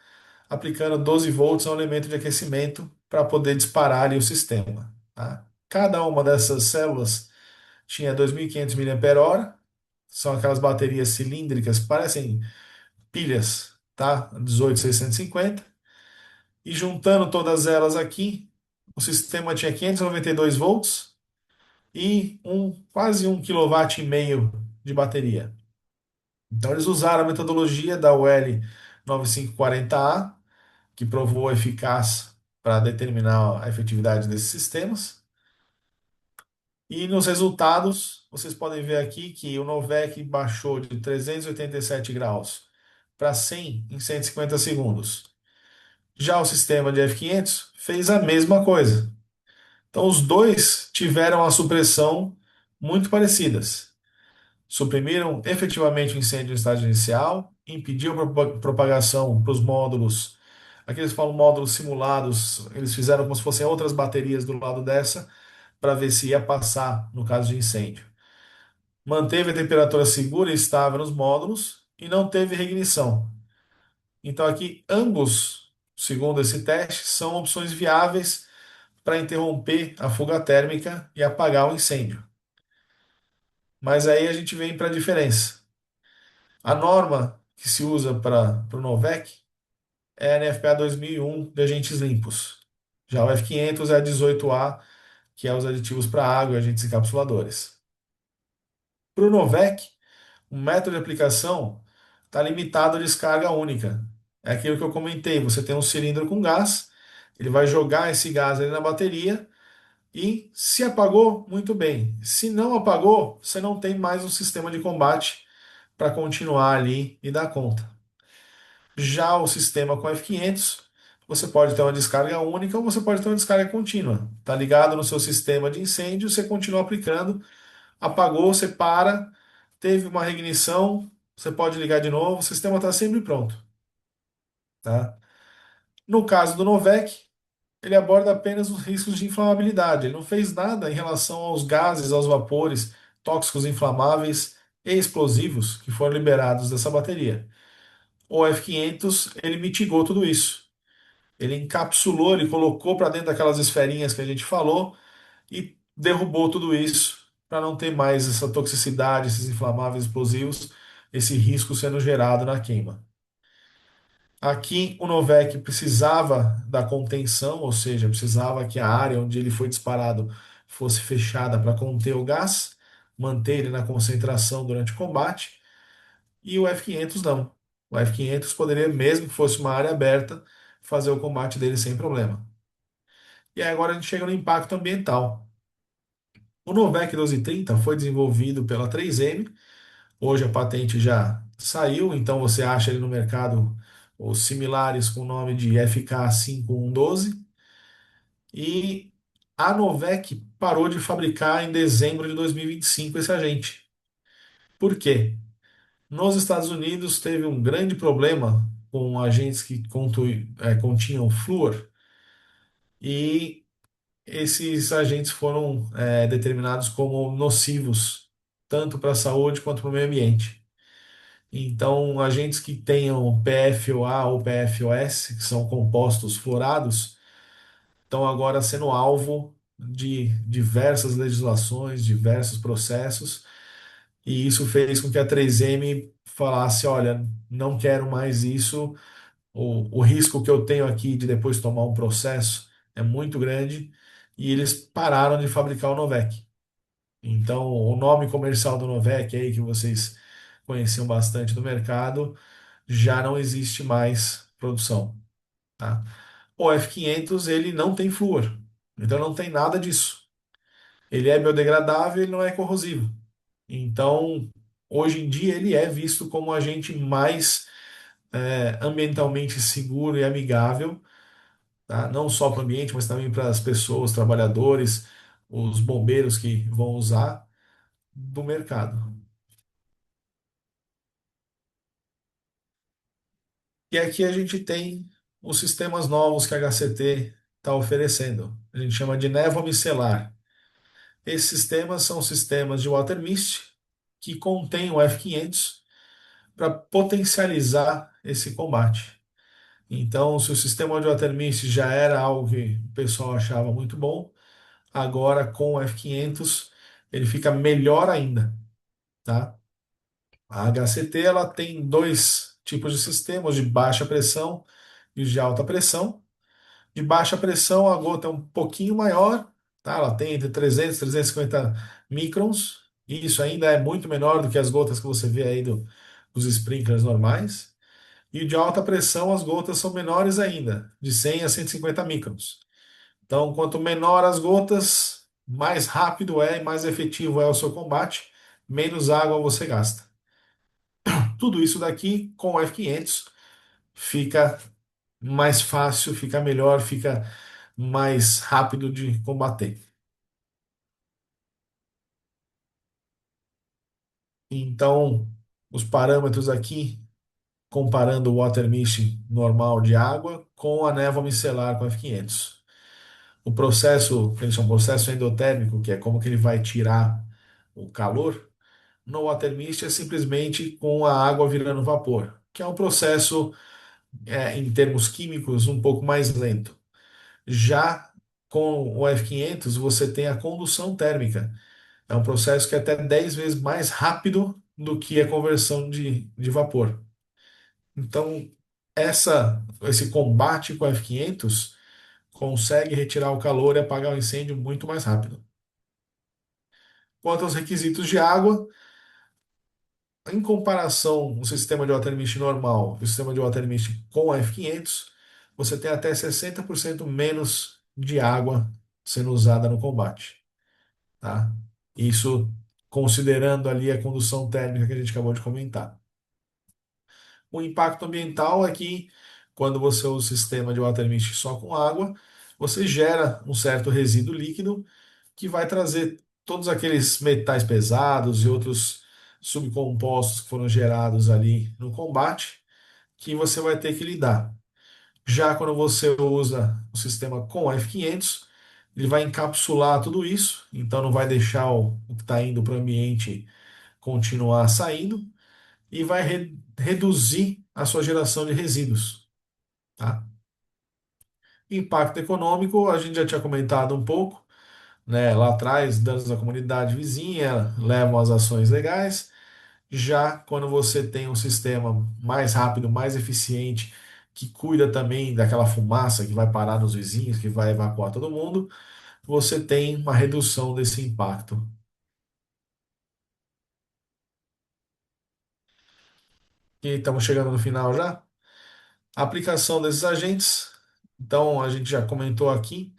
aplicando 12 volts ao elemento de aquecimento para poder disparar ali o sistema, tá? Cada uma dessas células tinha 2.500 mAh, são aquelas baterias cilíndricas, parecem pilhas, tá? 18.650. E juntando todas elas aqui, o sistema tinha 592 volts e quase 1,5 kW de bateria. Então eles usaram a metodologia da UL 9540A, que provou eficaz para determinar a efetividade desses sistemas. E nos resultados, vocês podem ver aqui que o Novec baixou de 387 graus para 100 em 150 segundos. Já o sistema de F500 fez a mesma coisa. Então, os dois tiveram a supressão muito parecidas. Suprimiram efetivamente o incêndio no estágio inicial, impediu a propagação para os módulos. Aqui eles falam módulos simulados, eles fizeram como se fossem outras baterias do lado dessa, para ver se ia passar no caso de incêndio. Manteve a temperatura segura e estável nos módulos e não teve reignição. Então, aqui, ambos, segundo esse teste, são opções viáveis para interromper a fuga térmica e apagar o incêndio. Mas aí a gente vem para a diferença. A norma que se usa para o Novec é a NFPA 2001 de agentes limpos. Já o F500 é a 18A, que é os aditivos para água e agentes encapsuladores. Para o Novec, o método de aplicação está limitado à descarga única. É aquilo que eu comentei: você tem um cilindro com gás, ele vai jogar esse gás ali na bateria. E se apagou, muito bem. Se não apagou, você não tem mais um sistema de combate para continuar ali e dar conta. Já o sistema com F500, você pode ter uma descarga única ou você pode ter uma descarga contínua. Tá ligado no seu sistema de incêndio, você continua aplicando. Apagou, você para. Teve uma reignição, você pode ligar de novo. O sistema está sempre pronto, tá? No caso do Novec, ele aborda apenas os riscos de inflamabilidade. Ele não fez nada em relação aos gases, aos vapores, tóxicos inflamáveis e explosivos que foram liberados dessa bateria. O F500, ele mitigou tudo isso. Ele encapsulou, ele colocou para dentro daquelas esferinhas que a gente falou e derrubou tudo isso para não ter mais essa toxicidade, esses inflamáveis explosivos, esse risco sendo gerado na queima. Aqui o Novec precisava da contenção, ou seja, precisava que a área onde ele foi disparado fosse fechada para conter o gás, manter ele na concentração durante o combate, e o F-500 não. O F-500 poderia, mesmo que fosse uma área aberta, fazer o combate dele sem problema. E aí agora a gente chega no impacto ambiental. O Novec 1230 foi desenvolvido pela 3M. Hoje a patente já saiu, então você acha ele no mercado os similares com o nome de FK5112. E a Novec parou de fabricar em dezembro de 2025 esse agente. Por quê? Nos Estados Unidos teve um grande problema com agentes que continham flúor, e esses agentes foram determinados como nocivos, tanto para a saúde quanto para o meio ambiente. Então, agentes que tenham PFOA ou PFOS, que são compostos fluorados, estão agora sendo alvo de diversas legislações, diversos processos, e isso fez com que a 3M falasse: olha, não quero mais isso, o risco que eu tenho aqui de depois tomar um processo é muito grande, e eles pararam de fabricar o Novec. Então, o nome comercial do Novec aí, que vocês conheciam bastante do mercado, já não existe mais produção, tá? O F500 ele não tem flúor, então não tem nada disso. Ele é biodegradável, ele não é corrosivo. Então, hoje em dia ele é visto como o agente mais ambientalmente seguro e amigável, tá? Não só para o ambiente, mas também para as pessoas, trabalhadores, os bombeiros que vão usar do mercado. E aqui a gente tem os sistemas novos que a HCT está oferecendo. A gente chama de névoa micelar. Esses sistemas são sistemas de water mist que contêm o F500 para potencializar esse combate. Então, se o sistema de water mist já era algo que o pessoal achava muito bom, agora com o F500 ele fica melhor ainda, tá? A HCT ela tem dois tipos de sistemas, de baixa pressão e os de alta pressão. De baixa pressão, a gota é um pouquinho maior, tá? Ela tem entre 300 e 350 microns, e isso ainda é muito menor do que as gotas que você vê aí dos sprinklers normais. E o de alta pressão, as gotas são menores ainda, de 100 a 150 microns. Então, quanto menor as gotas, mais rápido é e mais efetivo é o seu combate, menos água você gasta. Tudo isso daqui com o F500 fica mais fácil, fica melhor, fica mais rápido de combater. Então, os parâmetros aqui, comparando o water mist normal de água com a névoa micelar com F500. O processo, que eles chamam de processo endotérmico, que é como que ele vai tirar o calor, no water mist é simplesmente com a água virando vapor, que é um processo, em termos químicos, um pouco mais lento. Já com o F500, você tem a condução térmica. É um processo que é até 10 vezes mais rápido do que a conversão de vapor. Então, esse combate com o F500 consegue retirar o calor e apagar o incêndio muito mais rápido. Quanto aos requisitos de água, em comparação o sistema de water mist normal e o sistema de water mist com a F500, você tem até 60% menos de água sendo usada no combate, tá? Isso considerando ali a condução térmica que a gente acabou de comentar. O impacto ambiental é que quando você usa o sistema de water mist só com água, você gera um certo resíduo líquido que vai trazer todos aqueles metais pesados e outros subcompostos que foram gerados ali no combate, que você vai ter que lidar. Já quando você usa o sistema com F500, ele vai encapsular tudo isso, então não vai deixar o que está indo para o ambiente continuar saindo, e vai reduzir a sua geração de resíduos, tá? Impacto econômico, a gente já tinha comentado um pouco, né? Lá atrás, danos à comunidade vizinha levam às ações legais. Já quando você tem um sistema mais rápido, mais eficiente, que cuida também daquela fumaça que vai parar nos vizinhos, que vai evacuar todo mundo, você tem uma redução desse impacto. E estamos chegando no final já. A aplicação desses agentes, então a gente já comentou aqui,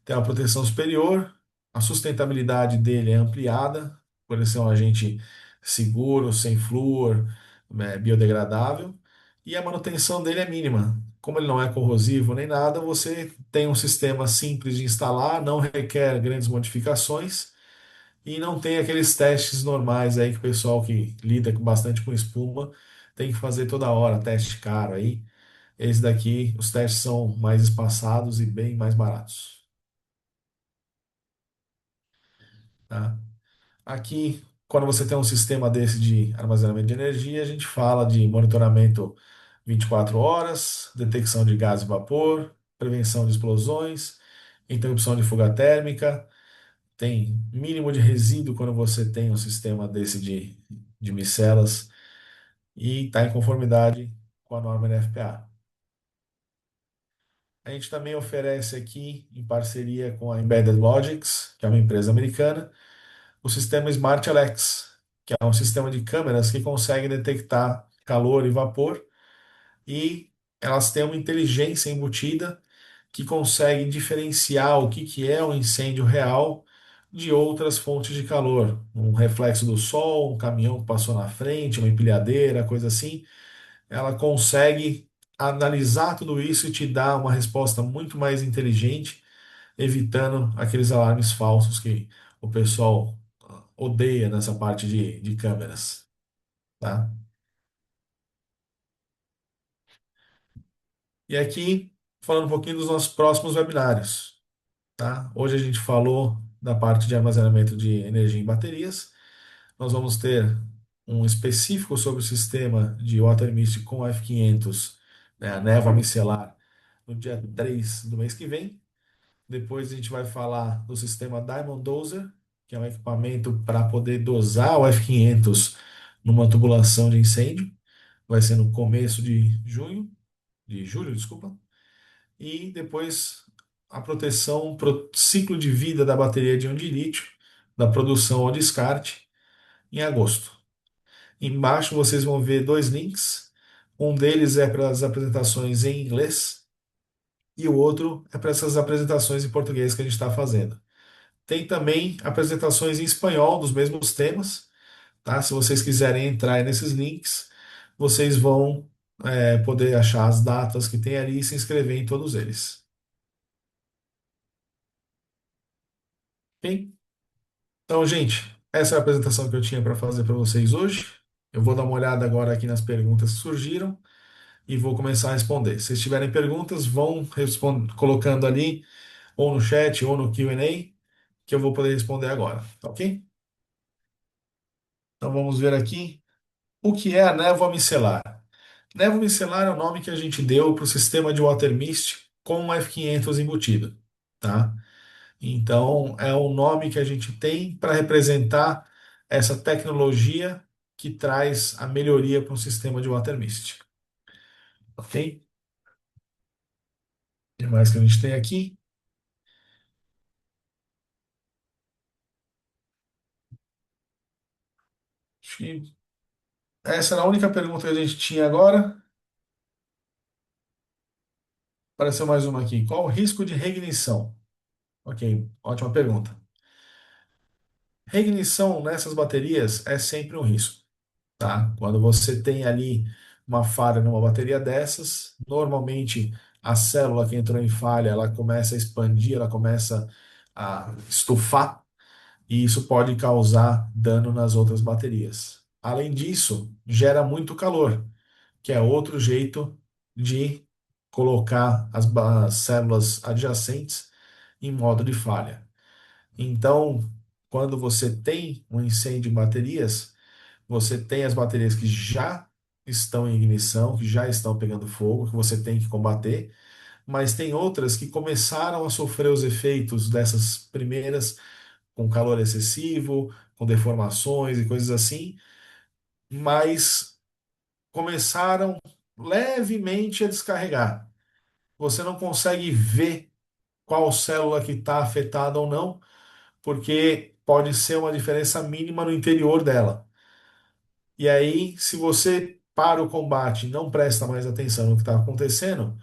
tem uma proteção superior, a sustentabilidade dele é ampliada, por ele ser um agente seguro, sem flúor, biodegradável, e a manutenção dele é mínima. Como ele não é corrosivo nem nada, você tem um sistema simples de instalar, não requer grandes modificações e não tem aqueles testes normais aí que o pessoal que lida bastante com espuma tem que fazer toda hora, teste caro aí. Esse daqui, os testes são mais espaçados e bem mais baratos, tá? Aqui, quando você tem um sistema desse de armazenamento de energia, a gente fala de monitoramento 24 horas, detecção de gás e vapor, prevenção de explosões, interrupção de fuga térmica, tem mínimo de resíduo quando você tem um sistema desse de micelas e está em conformidade com a norma NFPA. A gente também oferece aqui, em parceria com a Embedded Logics, que é uma empresa americana, o sistema Smart Alex, que é um sistema de câmeras que consegue detectar calor e vapor e elas têm uma inteligência embutida que consegue diferenciar o que é um incêndio real de outras fontes de calor, um reflexo do sol, um caminhão que passou na frente, uma empilhadeira, coisa assim. Ela consegue analisar tudo isso e te dar uma resposta muito mais inteligente, evitando aqueles alarmes falsos que o pessoal odeia nessa parte de câmeras, tá? E aqui, falando um pouquinho dos nossos próximos webinários, tá? Hoje a gente falou da parte de armazenamento de energia em baterias. Nós vamos ter um específico sobre o sistema de Water Mist com F500, né, a névoa micelar, no dia 3 do mês que vem. Depois a gente vai falar do sistema Diamond Doser, que é um equipamento para poder dosar o F500 numa tubulação de incêndio. Vai ser no começo de julho, desculpa. E depois a proteção para o ciclo de vida da bateria de íon de lítio, da produção ao descarte, em agosto. Embaixo vocês vão ver dois links. Um deles é para as apresentações em inglês e o outro é para essas apresentações em português que a gente está fazendo. Tem também apresentações em espanhol dos mesmos temas, tá? Se vocês quiserem entrar aí nesses links, vocês vão poder achar as datas que tem ali e se inscrever em todos eles. Ok? Então, gente, essa é a apresentação que eu tinha para fazer para vocês hoje. Eu vou dar uma olhada agora aqui nas perguntas que surgiram e vou começar a responder. Se tiverem perguntas, vão colocando ali, ou no chat, ou no Q&A, que eu vou poder responder agora, tá ok? Então vamos ver aqui o que é a névoa micelar. Névoa micelar é o nome que a gente deu para o sistema de water mist com o F500 embutido, tá? Então é o nome que a gente tem para representar essa tecnologia que traz a melhoria para o sistema de water mist, ok? O que mais que a gente tem aqui? Acho que essa era a única pergunta que a gente tinha agora. Apareceu mais uma aqui. Qual o risco de reignição? Ok, ótima pergunta. Reignição nessas baterias é sempre um risco, tá? Quando você tem ali uma falha numa bateria dessas, normalmente a célula que entrou em falha, ela começa a expandir, ela começa a estufar, e isso pode causar dano nas outras baterias. Além disso, gera muito calor, que é outro jeito de colocar as células adjacentes em modo de falha. Então, quando você tem um incêndio em baterias, você tem as baterias que já estão em ignição, que já estão pegando fogo, que você tem que combater, mas tem outras que começaram a sofrer os efeitos dessas primeiras, com calor excessivo, com deformações e coisas assim, mas começaram levemente a descarregar. Você não consegue ver qual célula que está afetada ou não, porque pode ser uma diferença mínima no interior dela. E aí, se você para o combate e não presta mais atenção no que está acontecendo,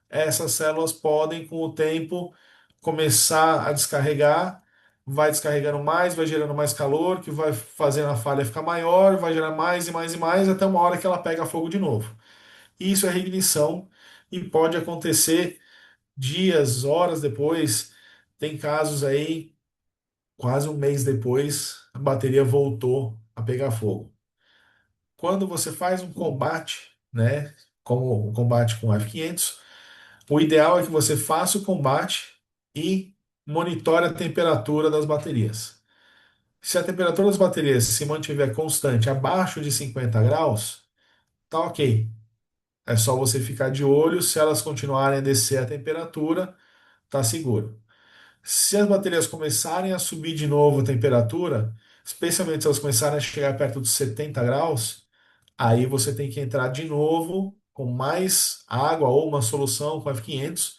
essas células podem, com o tempo, começar a descarregar, vai descarregando mais, vai gerando mais calor, que vai fazendo a falha ficar maior, vai gerar mais e mais e mais, até uma hora que ela pega fogo de novo. Isso é reignição e pode acontecer dias, horas depois. Tem casos aí, quase um mês depois, a bateria voltou a pegar fogo. Quando você faz um combate, né, como o combate com F500, o ideal é que você faça o combate e monitore a temperatura das baterias. Se a temperatura das baterias se mantiver constante abaixo de 50 graus, tá ok. É só você ficar de olho. Se elas continuarem a descer a temperatura, tá seguro. Se as baterias começarem a subir de novo a temperatura, especialmente se elas começarem a chegar perto dos 70 graus, aí você tem que entrar de novo com mais água ou uma solução com F500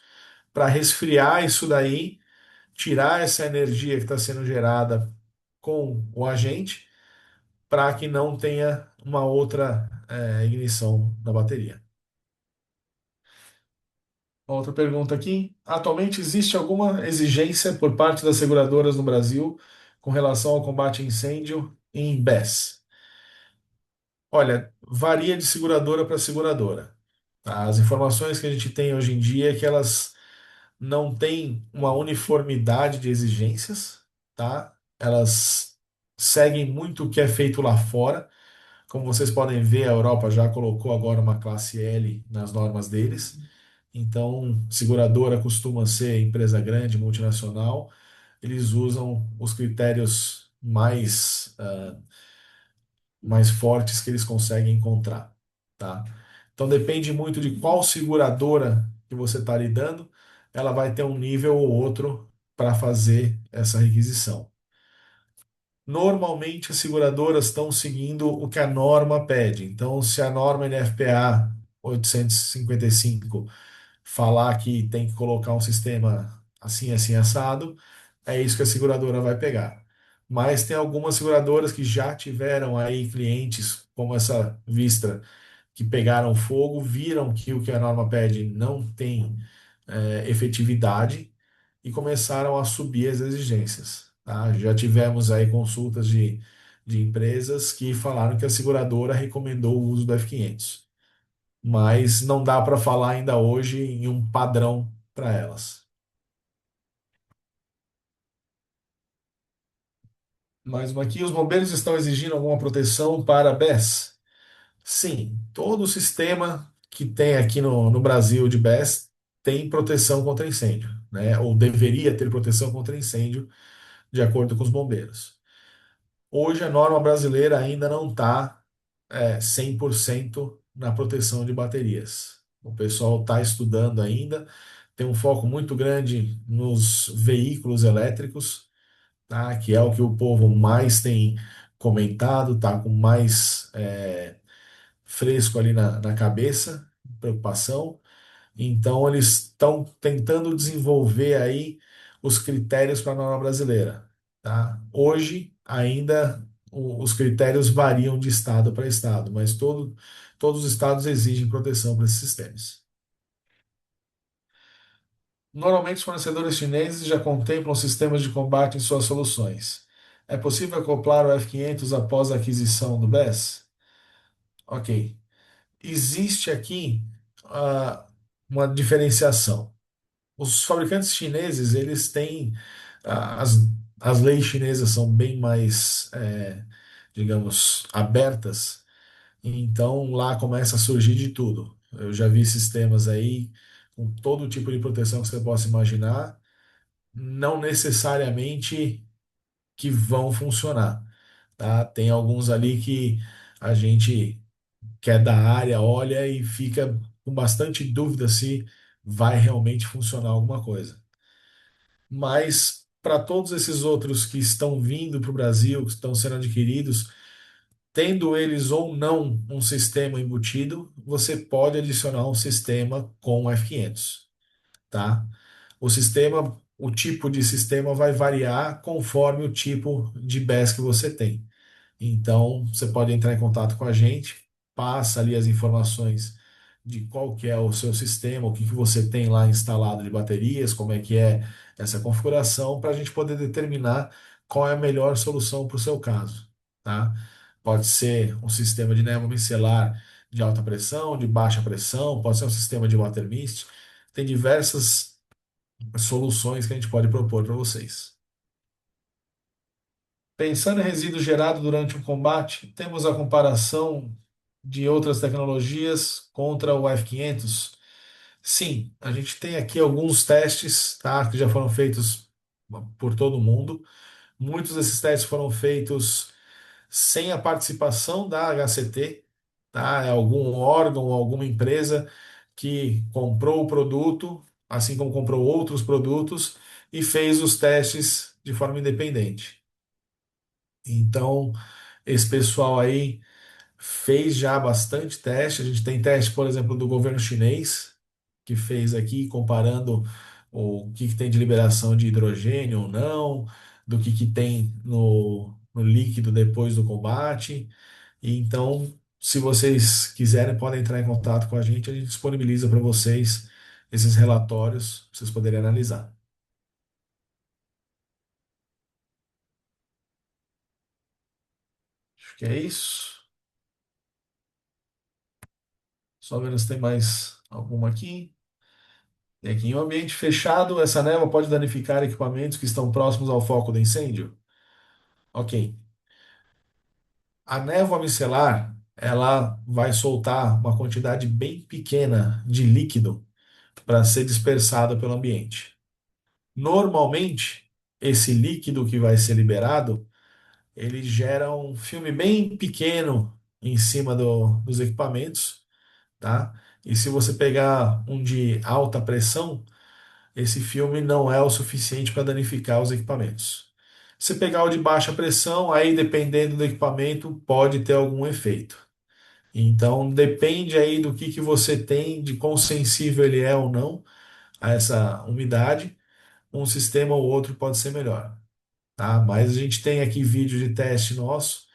para resfriar isso daí, tirar essa energia que está sendo gerada com o agente, para que não tenha uma outra ignição da bateria. Outra pergunta aqui. Atualmente existe alguma exigência por parte das seguradoras no Brasil com relação ao combate a incêndio em BES? Olha, varia de seguradora para seguradora. Tá? As informações que a gente tem hoje em dia é que elas não têm uma uniformidade de exigências, tá? Elas seguem muito o que é feito lá fora. Como vocês podem ver, a Europa já colocou agora uma classe L nas normas deles. Então, seguradora costuma ser empresa grande, multinacional. Eles usam os critérios mais fortes que eles conseguem encontrar, tá? Então depende muito de qual seguradora que você está lidando, ela vai ter um nível ou outro para fazer essa requisição. Normalmente as seguradoras estão seguindo o que a norma pede. Então, se a norma NFPA 855 falar que tem que colocar um sistema assim, assim, assado, é isso que a seguradora vai pegar. Mas tem algumas seguradoras que já tiveram aí clientes, como essa Vistra, que pegaram fogo, viram que o que a norma pede não tem efetividade e começaram a subir as exigências. Tá? Já tivemos aí consultas de empresas que falaram que a seguradora recomendou o uso do F500, mas não dá para falar ainda hoje em um padrão para elas. Mais uma aqui, os bombeiros estão exigindo alguma proteção para BES? Sim, todo o sistema que tem aqui no Brasil de BES tem proteção contra incêndio, né? Ou deveria ter proteção contra incêndio, de acordo com os bombeiros. Hoje a norma brasileira ainda não está 100% na proteção de baterias. O pessoal está estudando ainda, tem um foco muito grande nos veículos elétricos, tá? Que é o que o povo mais tem comentado, tá com mais fresco ali na cabeça, preocupação. Então eles estão tentando desenvolver aí os critérios para a norma brasileira, tá? Hoje ainda os critérios variam de estado para estado, mas todos os estados exigem proteção para esses sistemas. Normalmente os fornecedores chineses já contemplam sistemas de combate em suas soluções. É possível acoplar o F500 após a aquisição do BES? Ok. Existe aqui uma diferenciação. Os fabricantes chineses, eles têm as, as leis chinesas são bem mais, digamos, abertas, então lá começa a surgir de tudo. Eu já vi sistemas aí com todo tipo de proteção que você possa imaginar, não necessariamente que vão funcionar, tá? Tem alguns ali que a gente que é da área olha e fica com bastante dúvida se vai realmente funcionar alguma coisa. Mas para todos esses outros que estão vindo para o Brasil, que estão sendo adquiridos, Tendo eles ou não um sistema embutido, você pode adicionar um sistema com o F500, tá? O tipo de sistema vai variar conforme o tipo de BES que você tem. Então, você pode entrar em contato com a gente, passa ali as informações de qual que é o seu sistema, o que que você tem lá instalado de baterias, como é que é essa configuração, para a gente poder determinar qual é a melhor solução para o seu caso, tá? Pode ser um sistema de névoa micelar de alta pressão, de baixa pressão, pode ser um sistema de water mist. Tem diversas soluções que a gente pode propor para vocês. Pensando em resíduo gerado durante um combate, temos a comparação de outras tecnologias contra o F500. Sim, a gente tem aqui alguns testes, tá, que já foram feitos por todo mundo. Muitos desses testes foram feitos sem a participação da HCT, tá? É algum órgão ou alguma empresa que comprou o produto, assim como comprou outros produtos, e fez os testes de forma independente. Então, esse pessoal aí fez já bastante teste. A gente tem teste, por exemplo, do governo chinês, que fez aqui, comparando o que tem de liberação de hidrogênio ou não, do que tem no líquido depois do combate. E então, se vocês quiserem, podem entrar em contato com a gente disponibiliza para vocês esses relatórios, para vocês poderem analisar. Acho que é isso. Só vendo se tem mais alguma aqui. E aqui, em um ambiente fechado, essa névoa pode danificar equipamentos que estão próximos ao foco do incêndio? Ok. A névoa micelar, ela vai soltar uma quantidade bem pequena de líquido para ser dispersada pelo ambiente. Normalmente, esse líquido que vai ser liberado, ele gera um filme bem pequeno em cima dos equipamentos, tá? E se você pegar um de alta pressão, esse filme não é o suficiente para danificar os equipamentos. Se pegar o de baixa pressão, aí dependendo do equipamento, pode ter algum efeito. Então depende aí do que você tem, de quão sensível ele é ou não a essa umidade. Um sistema ou outro pode ser melhor, tá? Mas a gente tem aqui vídeo de teste nosso,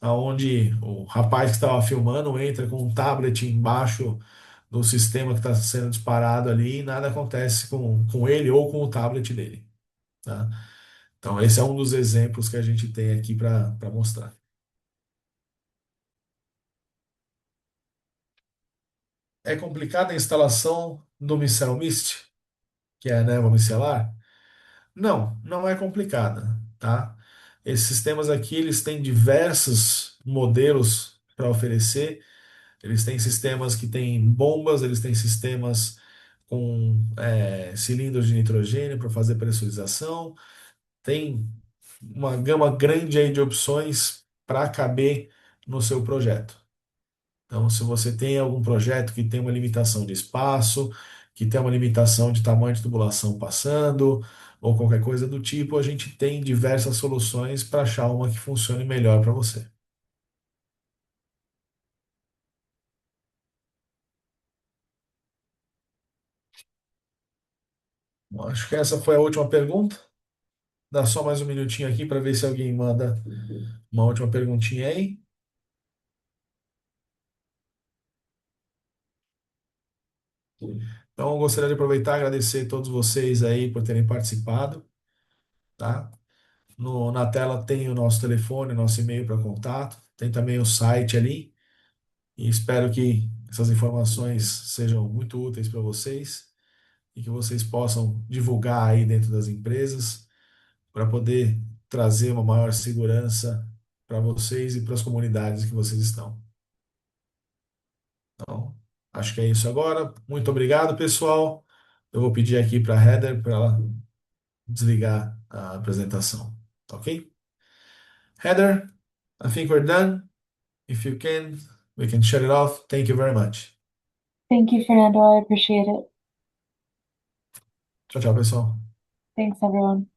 onde o rapaz que estava filmando entra com um tablet embaixo do sistema que está sendo disparado ali e nada acontece com ele ou com o tablet dele, tá? Então, esse é um dos exemplos que a gente tem aqui para mostrar. É complicada a instalação do Micel Mist, que é a névoa micelar? Não, não é complicada, tá? Esses sistemas aqui, eles têm diversos modelos para oferecer. Eles têm sistemas que têm bombas, eles têm sistemas com cilindros de nitrogênio para fazer pressurização. Tem uma gama grande aí de opções para caber no seu projeto. Então, se você tem algum projeto que tem uma limitação de espaço, que tem uma limitação de tamanho de tubulação passando, ou qualquer coisa do tipo, a gente tem diversas soluções para achar uma que funcione melhor para você. Bom, acho que essa foi a última pergunta. Dá só mais um minutinho aqui para ver se alguém manda uma última perguntinha aí. Então, eu gostaria de aproveitar e agradecer a todos vocês aí por terem participado, tá? Na tela tem o nosso telefone, nosso e-mail para contato, tem também o site ali, e espero que essas informações sejam muito úteis para vocês e que vocês possam divulgar aí dentro das empresas para poder trazer uma maior segurança para vocês e para as comunidades que vocês estão. Então, acho que é isso agora. Muito obrigado, pessoal. Eu vou pedir aqui para a Heather para ela desligar a apresentação, ok? Heather, I think we're done. If you can, we can shut it off. Thank you very much. Thank you, Fernando. I appreciate it. Tchau, tchau, pessoal. Thanks, everyone.